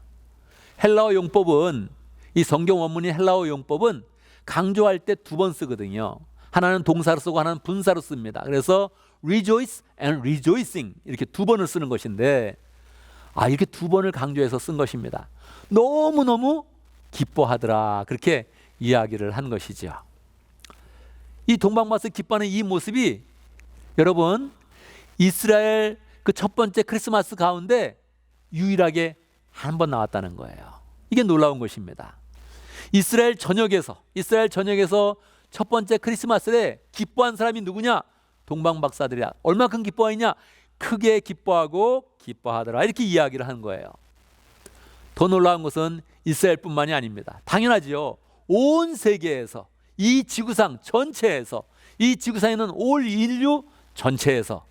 헬라어 용법은, 이 성경 원문인 헬라어 용법은 강조할 때 두 번 쓰거든요. 하나는 동사로 쓰고 하나는 분사로 씁니다. 그래서 rejoice and rejoicing 이렇게 두 번을 쓰는 것인데, 이렇게 두 번을 강조해서 쓴 것입니다. 너무너무 기뻐하더라, 그렇게 이야기를 한 것이죠. 이 동방박사 기뻐하는 이 모습이 여러분 이스라엘 그 첫 번째 크리스마스 가운데 유일하게 한 번 나왔다는 거예요. 이게 놀라운 것입니다. 이스라엘 전역에서 첫 번째 크리스마스에 기뻐한 사람이 누구냐? 동방박사들이야. 얼마큼 기뻐했냐? 크게 기뻐하고 기뻐하더라, 이렇게 이야기를 하는 거예요. 더 놀라운 것은 이스라엘뿐만이 아닙니다. 당연하지요. 온 세계에서, 이 지구상 전체에서, 이 지구상에 있는 올 인류 전체에서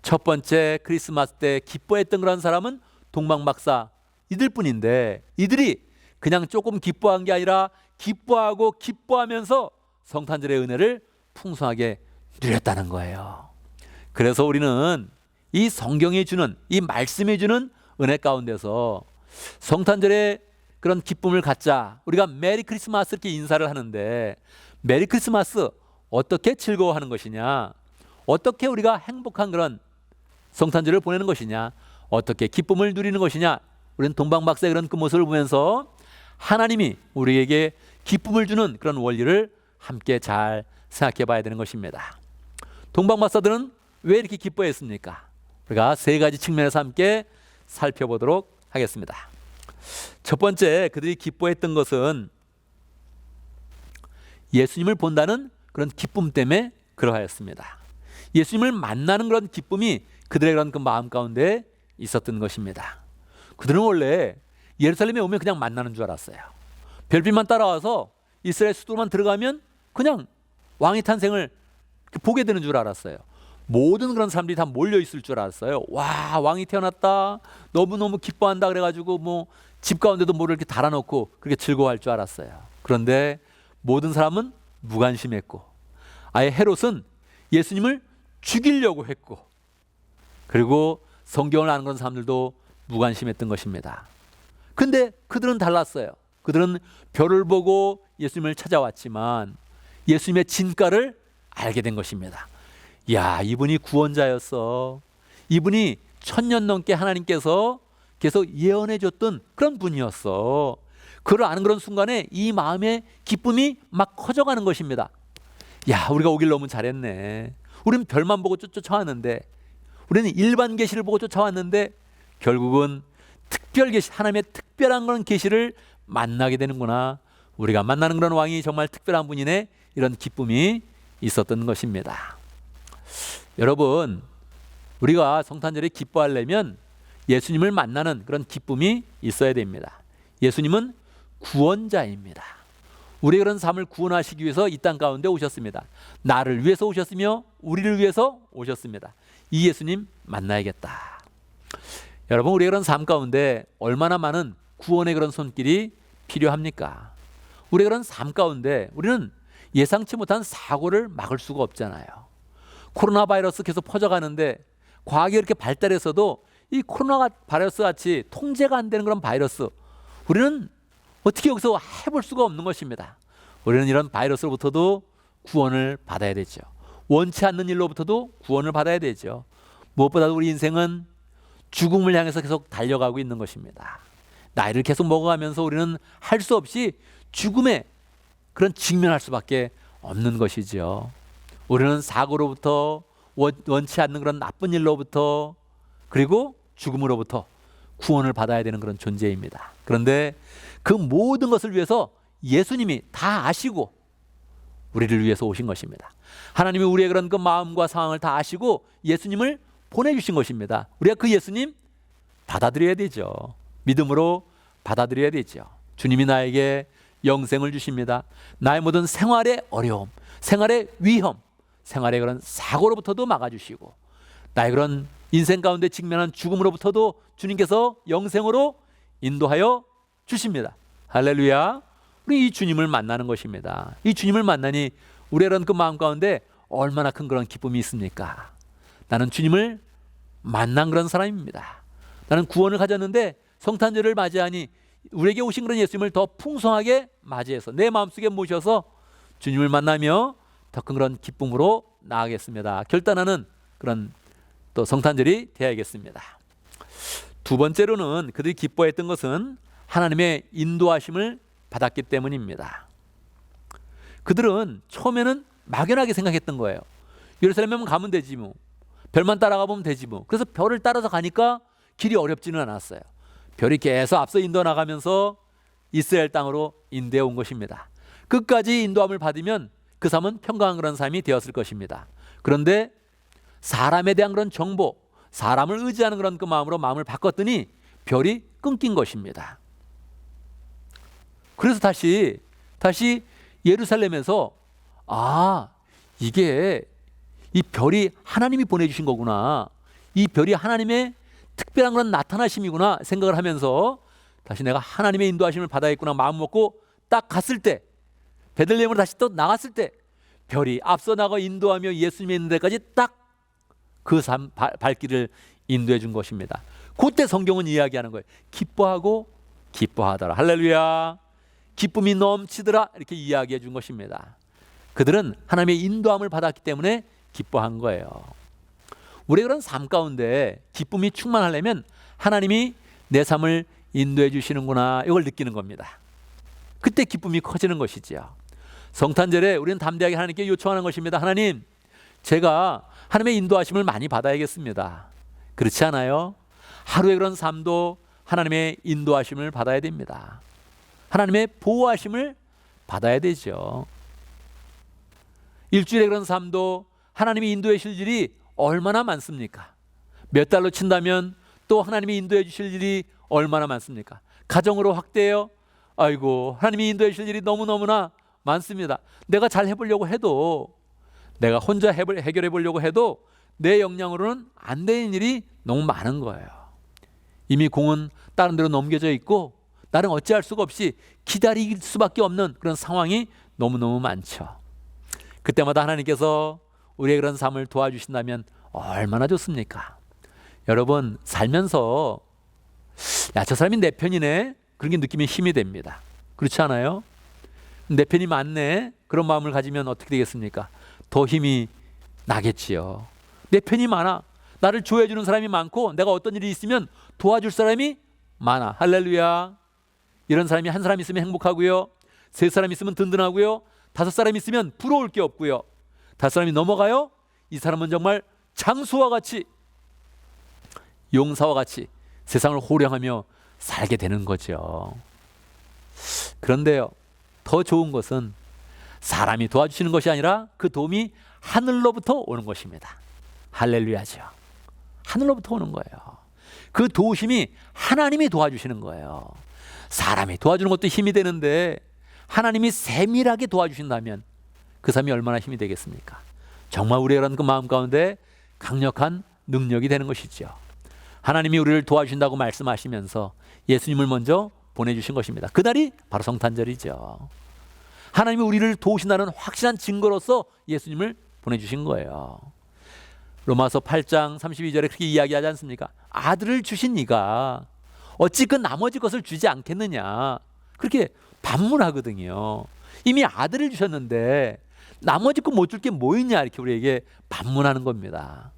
첫 번째 크리스마스 때 기뻐했던 그런 사람은 동방박사 이들뿐인데, 이들이 그냥 조금 기뻐한 게 아니라 기뻐하고 기뻐하면서 성탄절의 은혜를 풍성하게 누렸다는 거예요. 그래서 우리는 이 성경이 주는, 이 말씀이 주는 은혜 가운데서 성탄절의 그런 기쁨을 갖자. 우리가 메리 크리스마스 이렇게 인사를 하는데, 메리 크리스마스 어떻게 즐거워하는 것이냐, 어떻게 우리가 행복한 그런 성탄절을 보내는 것이냐, 어떻게 기쁨을 누리는 것이냐, 우리는 동방박사의 그런 그 모습을 보면서 하나님이 우리에게 기쁨을 주는 그런 원리를 함께 잘 생각해 봐야 되는 것입니다. 동방박사들은 왜 이렇게 기뻐했습니까? 우리가 세 가지 측면에서 함께 살펴보도록 하겠습니다. 첫 번째, 그들이 기뻐했던 것은 예수님을 본다는 그런 기쁨 때문에 그러하였습니다. 예수님을 만나는 그런 기쁨이 그들의 그런 그 마음 가운데 있었던 것입니다. 그들은 원래 예루살렘에 오면 그냥 만나는 줄 알았어요. 별빛만 따라와서 이스라엘 수도만 들어가면 그냥 왕의 탄생을 보게 되는 줄 알았어요. 모든 그런 사람들이 다 몰려 있을 줄 알았어요. 와, 왕이 태어났다. 너무너무 기뻐한다 그래가지고 뭐 집 가운데도 뭐를 이렇게 달아놓고 그렇게 즐거워할 줄 알았어요. 그런데 모든 사람은 무관심했고, 아예 헤롯은 예수님을 죽이려고 했고, 그리고 성경을 아는 그런 사람들도 무관심했던 것입니다. 근데 그들은 달랐어요. 그들은 별을 보고 예수님을 찾아왔지만 예수님의 진가를 알게 된 것입니다. 야, 이분이 구원자였어. 이분이 1000년 넘게 하나님께서 계속 예언해 줬던 그런 분이었어. 그를 아는 그런 순간에 이 마음의 기쁨이 막 커져가는 것입니다. 야, 우리가 오길 너무 잘했네. 우리는 별만 보고 쫓아왔는데, 우리는 일반 계시를 보고 쫓아왔는데 결국은 특별 계시, 하나님의 특별한 그런 계시를 만나게 되는구나. 우리가 만나는 그런 왕이 정말 특별한 분이네. 이런 기쁨이 있었던 것입니다. 여러분, 우리가 성탄절에 기뻐하려면 예수님을 만나는 그런 기쁨이 있어야 됩니다. 예수님은 구원자입니다. 우리의 그런 삶을 구원하시기 위해서 이 땅 가운데 오셨습니다. 나를 위해서 오셨으며 우리를 위해서 오셨습니다. 이 예수님 만나야겠다. 여러분, 우리의 그런 삶 가운데 얼마나 많은 구원의 그런 손길이 필요합니까? 우리의 그런 삶 가운데 우리는 예상치 못한 사고를 막을 수가 없잖아요. 코로나 바이러스 계속 퍼져가는데 과학이 이렇게 발달해서도 이 코로나 바이러스 같이 통제가 안 되는 그런 바이러스, 우리는 어떻게 여기서 해볼 수가 없는 것입니다. 우리는 이런 바이러스로부터도 구원을 받아야 되죠. 원치 않는 일로부터도 구원을 받아야 되죠. 무엇보다도 우리 인생은 죽음을 향해서 계속 달려가고 있는 것입니다. 나이를 계속 먹어가면서 우리는 할 수 없이 죽음에 그런 직면할 수밖에 없는 것이죠. 우리는 사고로부터, 원치 않는 그런 나쁜 일로부터, 그리고 죽음으로부터 구원을 받아야 되는 그런 존재입니다. 그런데 그 모든 것을 위해서 예수님이 다 아시고 우리를 위해서 오신 것입니다. 하나님이 우리의 그런 그 마음과 상황을 다 아시고 예수님을 보내주신 것입니다. 우리가 그 예수님 받아들여야 되죠. 믿음으로 받아들여야 되죠. 주님이 나에게 영생을 주십니다. 나의 모든 생활의 어려움, 생활의 위험, 생활의 그런 사고로부터도 막아주시고, 나의 그런 인생 가운데 직면한 죽음으로부터도 주님께서 영생으로 인도하여 주십니다. 할렐루야. 우리 이 주님을 만나는 것입니다. 이 주님을 만나니 우리의 그런 그 마음 가운데 얼마나 큰 그런 기쁨이 있습니까? 나는 주님을 만난 그런 사람입니다. 나는 구원을 가졌는데 성탄절을 맞이하니 우리에게 오신 그런 예수님을 더 풍성하게 맞이해서 내 마음속에 모셔서 주님을 만나며 더 큰 그런 기쁨으로 나아가겠습니다. 결단하는 그런 또 성탄절이 되어야겠습니다. 두 번째로는 그들이 기뻐했던 것은 하나님의 인도하심을 받았기 때문입니다. 그들은 처음에는 막연하게 생각했던 거예요. 예루살렘에만 가면 되지 뭐, 별만 따라가 보면 되지 뭐. 그래서 별을 따라서 가니까 길이 어렵지는 않았어요. 별이 계속 앞서 인도 나가면서 이스라엘 땅으로 인도해 온 것입니다. 끝까지 인도함을 받으면 그 삶은 평강한 그런 삶이 되었을 것입니다. 그런데 사람에 대한 그런 정보, 사람을 의지하는 그런 그 마음으로 마음을 바꿨더니 별이 끊긴 것입니다. 그래서 다시 예루살렘에서 이게 이 별이 하나님이 보내주신 거구나, 이 별이 하나님의 특별한 그런 나타나심이구나 생각을 하면서 다시 내가 하나님의 인도하심을 받아야겠구나 마음 먹고 딱 갔을 때, 베들레헴으로 다시 또 나갔을 때 별이 앞서 나가 인도하며 예수님이 있는 데까지 딱 그 발길을 인도해 준 것입니다. 그때 성경은 이야기하는 거예요. 기뻐하고 기뻐하더라. 할렐루야. 기쁨이 넘치더라. 이렇게 이야기해 준 것입니다. 그들은 하나님의 인도함을 받았기 때문에 기뻐한 거예요. 우리의 그런 삶 가운데 기쁨이 충만하려면 하나님이 내 삶을 인도해 주시는구나, 이걸 느끼는 겁니다. 그때 기쁨이 커지는 것이지요. 성탄절에 우리는 담대하게 하나님께 요청하는 것입니다. 하나님, 제가 하나님의 인도하심을 많이 받아야겠습니다. 그렇지 않아요? 하루의 그런 삶도 하나님의 인도하심을 받아야 됩니다. 하나님의 보호하심을 받아야 되죠. 일주일의 그런 삶도 하나님이 인도해 주실 일이 얼마나 많습니까? 몇 달로 친다면 또 하나님이 인도해 주실 일이 얼마나 많습니까? 가정으로 확대해요. 아이고, 하나님이 인도해 주실 일이 너무너무나 많습니다. 내가 잘 해보려고 해도, 내가 혼자 해결해 보려고 해도 내 역량으로는 안 되는 일이 너무 많은 거예요. 이미 공은 다른 데로 넘겨져 있고 나는 어찌할 수가 없이 기다릴 수밖에 없는 그런 상황이 너무너무 많죠. 그때마다 하나님께서 우리의 그런 삶을 도와주신다면 얼마나 좋습니까? 여러분, 살면서 야, 저 사람이 내 편이네, 그런 게 느끼면 힘이 됩니다. 그렇지 않아요? 내 편이 맞네, 그런 마음을 가지면 어떻게 되겠습니까? 더 힘이 나겠지요. 내 편이 많아, 나를 좋아해 주는 사람이 많고 내가 어떤 일이 있으면 도와줄 사람이 많아. 할렐루야. 이런 사람이 한 사람 있으면 행복하고요, 세 사람 있으면 든든하고요, 다섯 사람 있으면 부러울 게 없고요, 다섯 사람이 넘어가요, 이 사람은 정말 장수와 같이, 용사와 같이 세상을 호령하며 살게 되는 거죠. 그런데요, 더 좋은 것은 사람이 도와주시는 것이 아니라 그 도움이 하늘로부터 오는 것입니다. 할렐루야죠. 하늘로부터 오는 거예요. 그 도우심이 하나님이 도와주시는 거예요. 사람이 도와주는 것도 힘이 되는데 하나님이 세밀하게 도와주신다면 그 삶이 얼마나 힘이 되겠습니까? 정말 우리의 그 마음 가운데 강력한 능력이 되는 것이죠. 하나님이 우리를 도와주신다고 말씀하시면서 예수님을 먼저 보내주신 것입니다. 그날이 바로 성탄절이죠. 하나님이 우리를 도우신다는 확실한 증거로서 예수님을 보내주신 거예요. 로마서 8장 32절에 그렇게 이야기하지 않습니까? 아들을 주신 이가 어찌 그 나머지 것을 주지 않겠느냐, 그렇게 반문하거든요. 이미 아들을 주셨는데 나머지 거 못 줄 게 뭐 있냐, 이렇게 우리에게 반문하는 겁니다.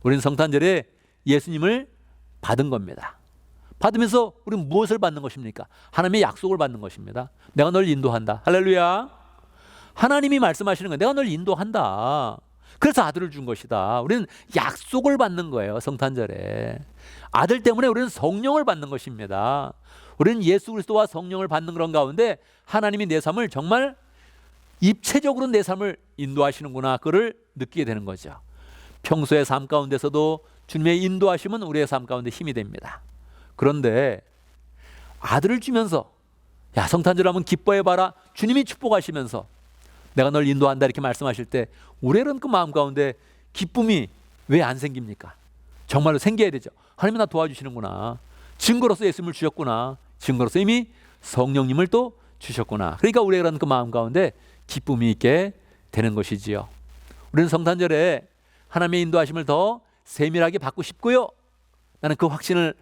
우리는 성탄절에 예수님을 받은 겁니다. 받으면서 우리는 무엇을 받는 것입니까? 하나님의 약속을 받는 것입니다. 내가 널 인도한다. 할렐루야. 하나님이 말씀하시는 거예요. 내가 널 인도한다. 그래서 아들을 준 것이다. 우리는 약속을 받는 거예요. 성탄절에 아들 때문에 우리는 성령을 받는 것입니다. 우리는 예수 그리스도와 성령을 받는 그런 가운데 하나님이 내 삶을 정말 입체적으로 내 삶을 인도하시는구나, 그걸 느끼게 되는 거죠. 평소의 삶 가운데서도 주님의 인도하심은 우리의 삶 가운데 힘이 됩니다. 그런데 아들을 주면서 야, 성탄절 하면 기뻐해봐라, 주님이 축복하시면서 내가 널 인도한다, 이렇게 말씀하실 때 우리는 그 마음 가운데 기쁨이 왜 안 생깁니까? 정말로 생겨야 되죠. 하나님이 나 도와주시는구나, 증거로서 예수님을 주셨구나, 증거로서 이미 성령님을 또 주셨구나. 그러니까 우리가 그 마음 가운데 기쁨이 있게 되는 것이지요. 우리는 성탄절에 하나님의 인도하심을 더 세밀하게 받고 싶고요, 나는 그 확신을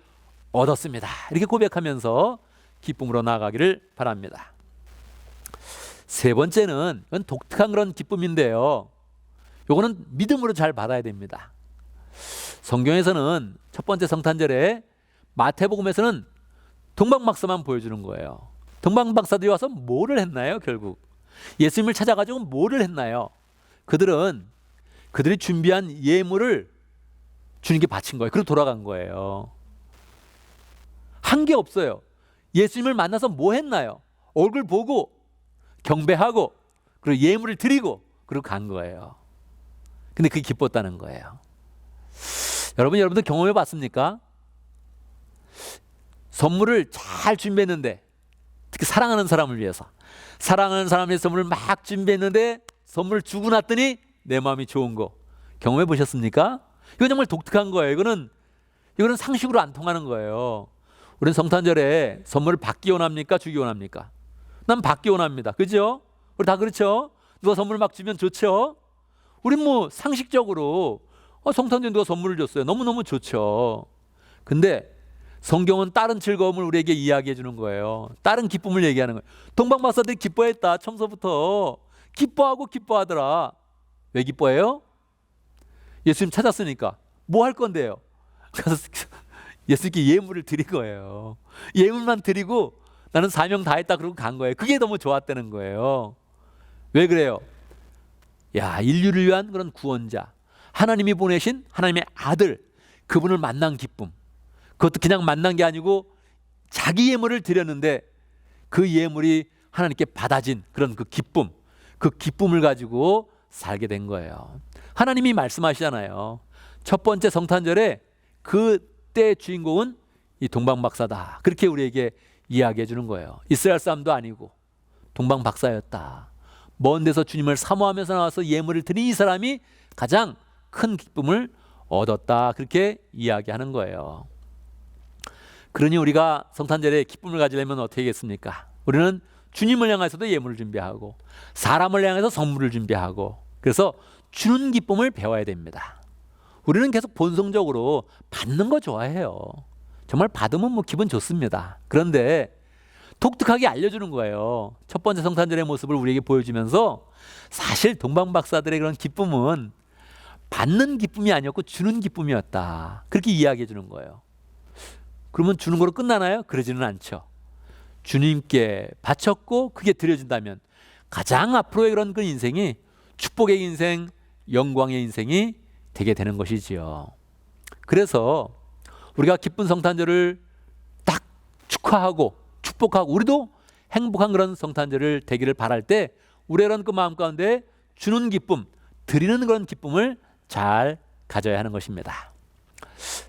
얻었습니다, 이렇게 고백하면서 기쁨으로 나아가기를 바랍니다. 세 번째는 이건 독특한 그런 기쁨인데요, 이거는 믿음으로 잘 받아야 됩니다. 성경에서는 첫 번째 성탄절에 마태복음에서는 동방박사만 보여주는 거예요. 동방박사들이 와서 뭐를 했나요? 결국 예수님을 찾아가지고 뭐를 했나요? 그들이 준비한 예물을 주님께 바친 거예요. 그리고 돌아간 거예요. 한 게 없어요. 예수님을 만나서 뭐 했나요? 얼굴 보고 경배하고 그리고 예물을 드리고 그리고 간 거예요. 근데 그게 기뻤다는 거예요. 여러분들 경험해 봤습니까? 선물을 잘 준비했는데, 특히 사랑하는 사람을 위해서 선물을 막 준비했는데 선물을 주고 났더니 내 마음이 좋은 거 경험해 보셨습니까? 이건 정말 독특한 거예요. 이거는 상식으로 안 통하는 거예요. 우리는 성탄절에 선물을 받기 원합니까? 주기 원합니까? 난 받기 원합니다. 그죠? 우리 다 그렇죠? 누가 선물 막 주면 좋죠? 우린 뭐 상식적으로 성탄절에 누가 선물을 줬어요, 너무너무 좋죠. 근데 성경은 다른 즐거움을 우리에게 이야기해 주는 거예요. 다른 기쁨을 얘기하는 거예요. 동방박사들이 기뻐했다. 처음서부터 기뻐하더라. 왜 기뻐해요? 예수님 찾았으니까. 뭐 할 건데요? 가서 예수님께 예물을 드린 거예요. 예물만 드리고 나는 사명 다 했다, 그러고 간 거예요. 그게 너무 좋았다는 거예요. 왜 그래요? 야, 인류를 위한 그런 구원자, 하나님이 보내신 하나님의 아들, 그분을 만난 기쁨, 그것도 그냥 만난 게 아니고 자기 예물을 드렸는데 그 예물이 하나님께 받아진 그런 그 기쁨을 가지고 살게 된 거예요. 하나님이 말씀하시잖아요. 첫 번째 성탄절에 그때 주인공은 이 동방박사다, 그렇게 우리에게 이야기해 주는 거예요. 이스라엘 사람도 아니고 동방박사였다. 먼 데서 주님을 사모하면서 나와서 예물을 드린 이 사람이 가장 큰 기쁨을 얻었다. 그렇게 이야기하는 거예요. 그러니 우리가 성탄절에 기쁨을 가지려면 어떻게 하겠습니까? 우리는 주님을 향해서도 예물을 준비하고 사람을 향해서 선물을 준비하고 그래서 주는 기쁨을 배워야 됩니다. 우리는 계속 본성적으로 받는 거 좋아해요. 정말 받으면 뭐 기분 좋습니다. 그런데 독특하게 알려주는 거예요. 첫 번째 성탄절의 모습을 우리에게 보여주면서 사실 동방박사들의 그런 기쁨은 받는 기쁨이 아니었고 주는 기쁨이었다. 그렇게 이야기해 주는 거예요. 그러면 주는 거로 끝나나요? 그러지는 않죠. 주님께 바쳤고 그게 드려진다면 가장 앞으로의 그런 그 인생이 축복의 인생, 영광의 인생이 되게 되는 것이지요. 그래서 우리가 기쁜 성탄절을 딱 축하하고 축복하고 우리도 행복한 그런 성탄절을 되기를 바랄 때 우리의 그런 그 마음 가운데 주는 기쁨, 드리는 그런 기쁨을 잘 가져야 하는 것입니다.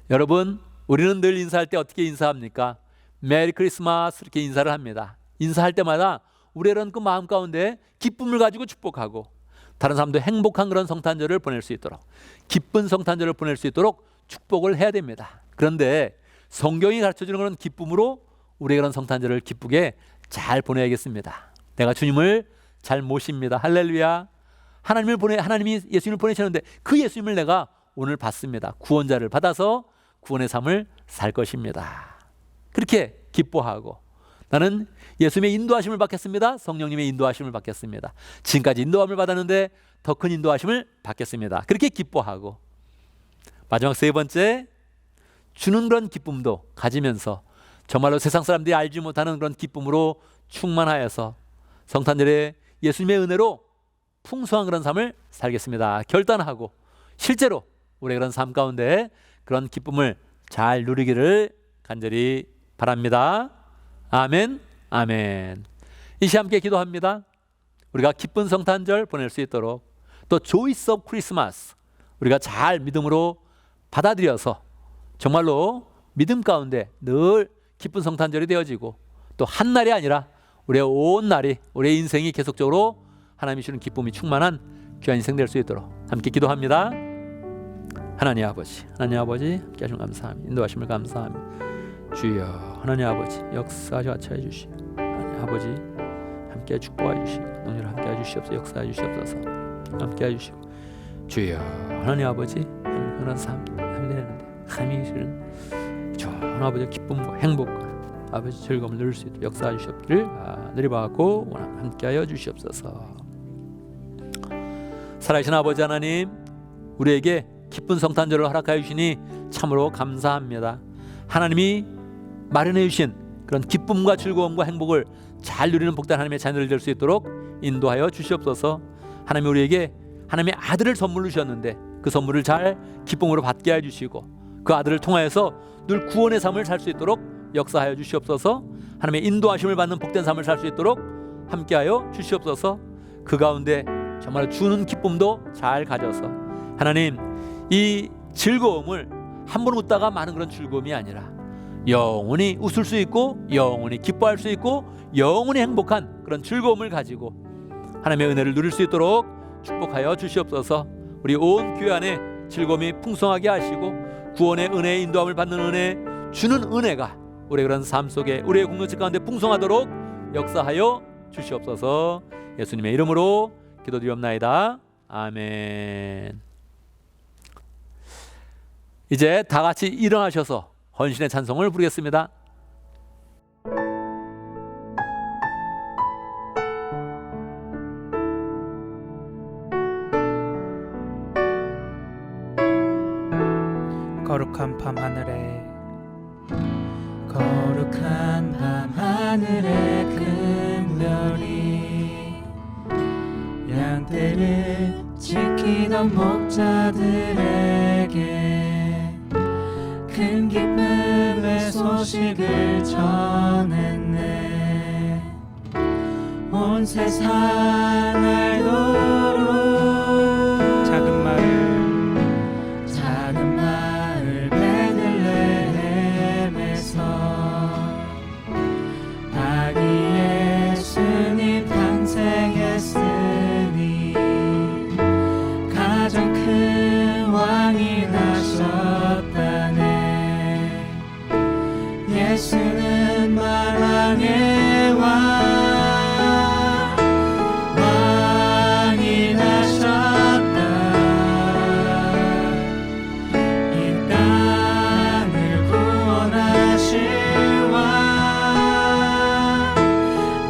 여러분, 우리는 늘 인사할 때 어떻게 인사합니까? 메리 크리스마스 이렇게 인사를 합니다. 인사할 때마다 우리의 그런 그 마음 가운데 기쁨을 가지고 축복하고 다른 사람도 행복한 그런 성탄절을 보낼 수 있도록 기쁜 성탄절을 보낼 수 있도록 축복을 해야 됩니다. 그런데 성경이 가르쳐주는 그런 기쁨으로 우리의 그런 성탄절을 기쁘게 잘 보내야겠습니다. 내가 주님을 잘 모십니다. 할렐루야. 하나님이 예수님을 보내셨는데 그 예수님을 내가 오늘 받습니다. 구원자를 받아서 구원의 삶을 살 것입니다. 그렇게 기뻐하고 나는 예수님의 인도하심을 받겠습니다. 성령님의 인도하심을 받겠습니다. 지금까지 인도함을 받았는데 더 큰 인도하심을 받겠습니다. 그렇게 기뻐하고 마지막 세 번째 주는 그런 기쁨도 가지면서 정말로 세상 사람들이 알지 못하는 그런 기쁨으로 충만하여서 성탄절에 예수님의 은혜로 풍성한 그런 삶을 살겠습니다. 결단하고 실제로 우리의 그런 삶 가운데 그런 기쁨을 잘 누리기를 간절히 바랍니다. 아멘, 아멘. 이 시간 함께 기도합니다. 우리가 기쁜 성탄절 보낼 수 있도록 또 조이스 오브 크리스마스 우리가 잘 믿음으로 받아들여서 정말로 믿음 가운데 늘 기쁜 성탄절이 되어지고 또 한 날이 아니라 우리의 온 날이 우리의 인생이 계속적으로 하나님이 주는 기쁨이 충만한 귀한 인생 될 수 있도록 함께 기도합니다. 하나님 아버지 함께 하시면 감사합니다. 인도하심을 감사합니다. 주여 하나님 아버지 역사하셔 아차해 주시고 하나님 아버지 함께 축복해 주시고 능률 함께 해주시옵소서. 역사해 주시옵소서. 함께 해주시고 주여 하나님 아버지 그런 삶 되는데 하나님이 주는 좋은 아버지 기쁨과 행복과 아버지 즐거움을 누릴 수 있도록 역사해 주시옵기를 내려받고 함께하여 주시옵소서. 살아계신 아버지 하나님 우리에게 기쁜 성탄절을 허락하여 주시니 참으로 감사합니다. 하나님이 마련해 주신 그런 기쁨과 즐거움과 행복을 잘 누리는 복된 하나님의 자녀들 될 수 있도록 인도하여 주시옵소서. 하나님 우리에게 하나님의 아들을 선물로 주셨는데 그 선물을 잘 기쁨으로 받게 해주시고 그 아들을 통하여서 늘 구원의 삶을 살 수 있도록 역사하여 주시옵소서. 하나님의 인도하심을 받는 복된 삶을 살 수 있도록 함께하여 주시옵소서. 그 가운데 정말 주는 기쁨도 잘 가져서 하나님 이 즐거움을 한 번 웃다가 마는 그런 즐거움이 아니라 영원히 웃을 수 있고 영원히 기뻐할 수 있고 영원히 행복한 그런 즐거움을 가지고 하나님의 은혜를 누릴 수 있도록 축복하여 주시옵소서. 우리 온 교회 안에 즐거움이 풍성하게 하시고 구원의 은혜의 인도함을 받는 은혜 주는 은혜가 우리의 그런 삶 속에 우리의 공동체 가운데 풍성하도록 역사하여 주시옵소서. 예수님의 이름으로 기도드리옵나이다. 아멘. 이제 다 같이 일어나셔서 헌신의 찬송을 부르겠습니다. 거룩한 밤 하늘에 거룩한 밤 하늘에 큰 별이 양떼를 지키던 목자들에게 큰 기쁨의 소식을 전했네. 온 세상 알도록 작은 마을 베들레헴에서 아기 예수님 탄생했으니 가장 큰 평강의 왕이 나셨다. 이 땅을 구원하실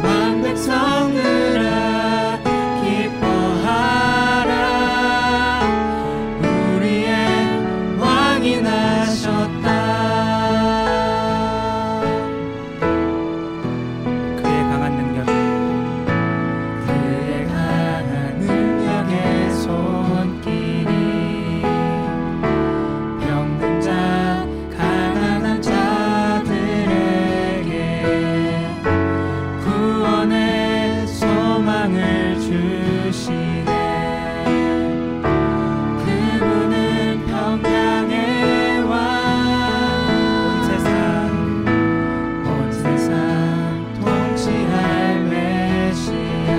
왕 백성들아 기뻐하라. 우리의 왕이 나셨다. 그의 강한 능력의 손길이 병든 자 가난한 자들에게 구원의 소망을 주시네. 그분은 평강의 왕 온 세상 통치할 메시아.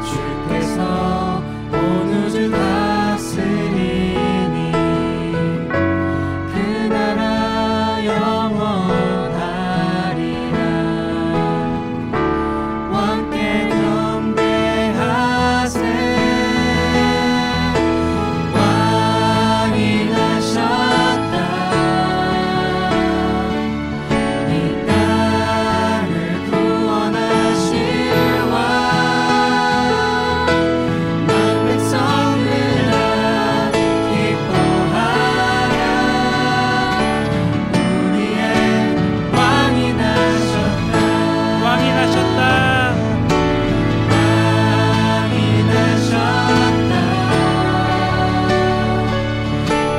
주께서 온 우주 다스리니 그 나라 영원하리라. 왕께 경배하세. 왕이 나셨다. 이 땅을 구원하실 왕 백성들아 기뻐하라. 우리의 왕이 나셨다. 왕이 나셨다. 왕이 나셨다.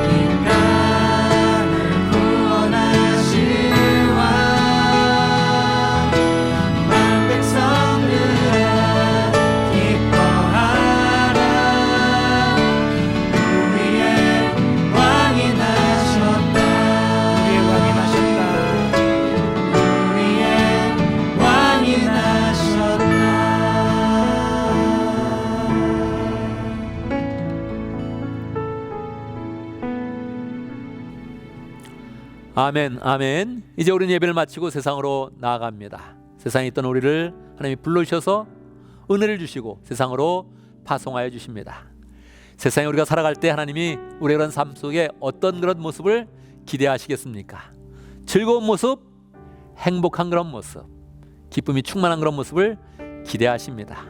이 땅을 구원하실 왕 백성들아 기뻐하라. 우리의 왕이 나셨다. 우리의 왕이 나셨다. 우리의 왕이 나셨다. 아멘, 아멘. 이제 우리는 예배를 마치고 세상으로 나아갑니다. 세상에 있던 우리를 하나님이 불러주셔서 은혜를 주시고 세상으로 파송하여 주십니다. 세상에 우리가 살아갈 때 하나님이 우리의 그런 삶 속에 어떤 그런 모습을 기대하시겠습니까? 즐거운 모습, 행복한 그런 모습, 기쁨이 충만한 그런 모습을 기대하십니다.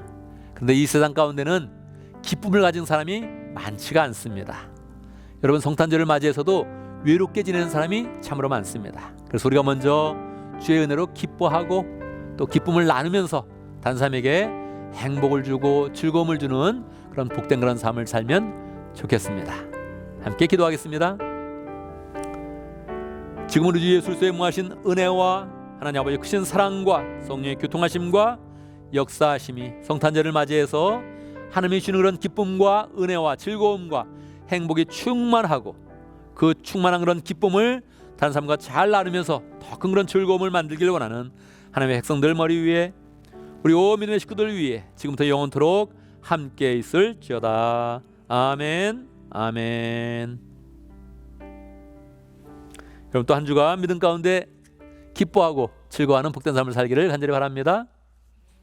그런데 이 세상 가운데는 기쁨을 가진 사람이 많지가 않습니다. 여러분, 성탄절을 맞이해서도 외롭게 지내는 사람이 참으로 많습니다. 그래서 우리가 먼저 주의 은혜로 기뻐하고 또 기쁨을 나누면서 다른 사람에게 행복을 주고 즐거움을 주는 그런 복된 그런 삶을 살면 좋겠습니다. 함께 기도하겠습니다. 지금 우리 주 예수 그리스도의 무하신 은혜와 하나님 아버지의 크신 사랑과 성령의 교통하심과 역사하심이 성탄절을 맞이해서 하나님이 주는 그런 기쁨과 은혜와 즐거움과 행복이 충만하고 그 충만한 그런 기쁨을 다른 사람과 잘 나누면서 더 큰 그런 즐거움을 만들기를 원하는 하나님의 백성들 머리 위에 우리 온 믿음의 식구들 위에 지금부터 영원토록 함께 있을지어다. 아멘, 아멘. 여러분, 또 한 주간 믿음 가운데 기뻐하고 즐거워하는 복된 삶을 살기를 간절히 바랍니다.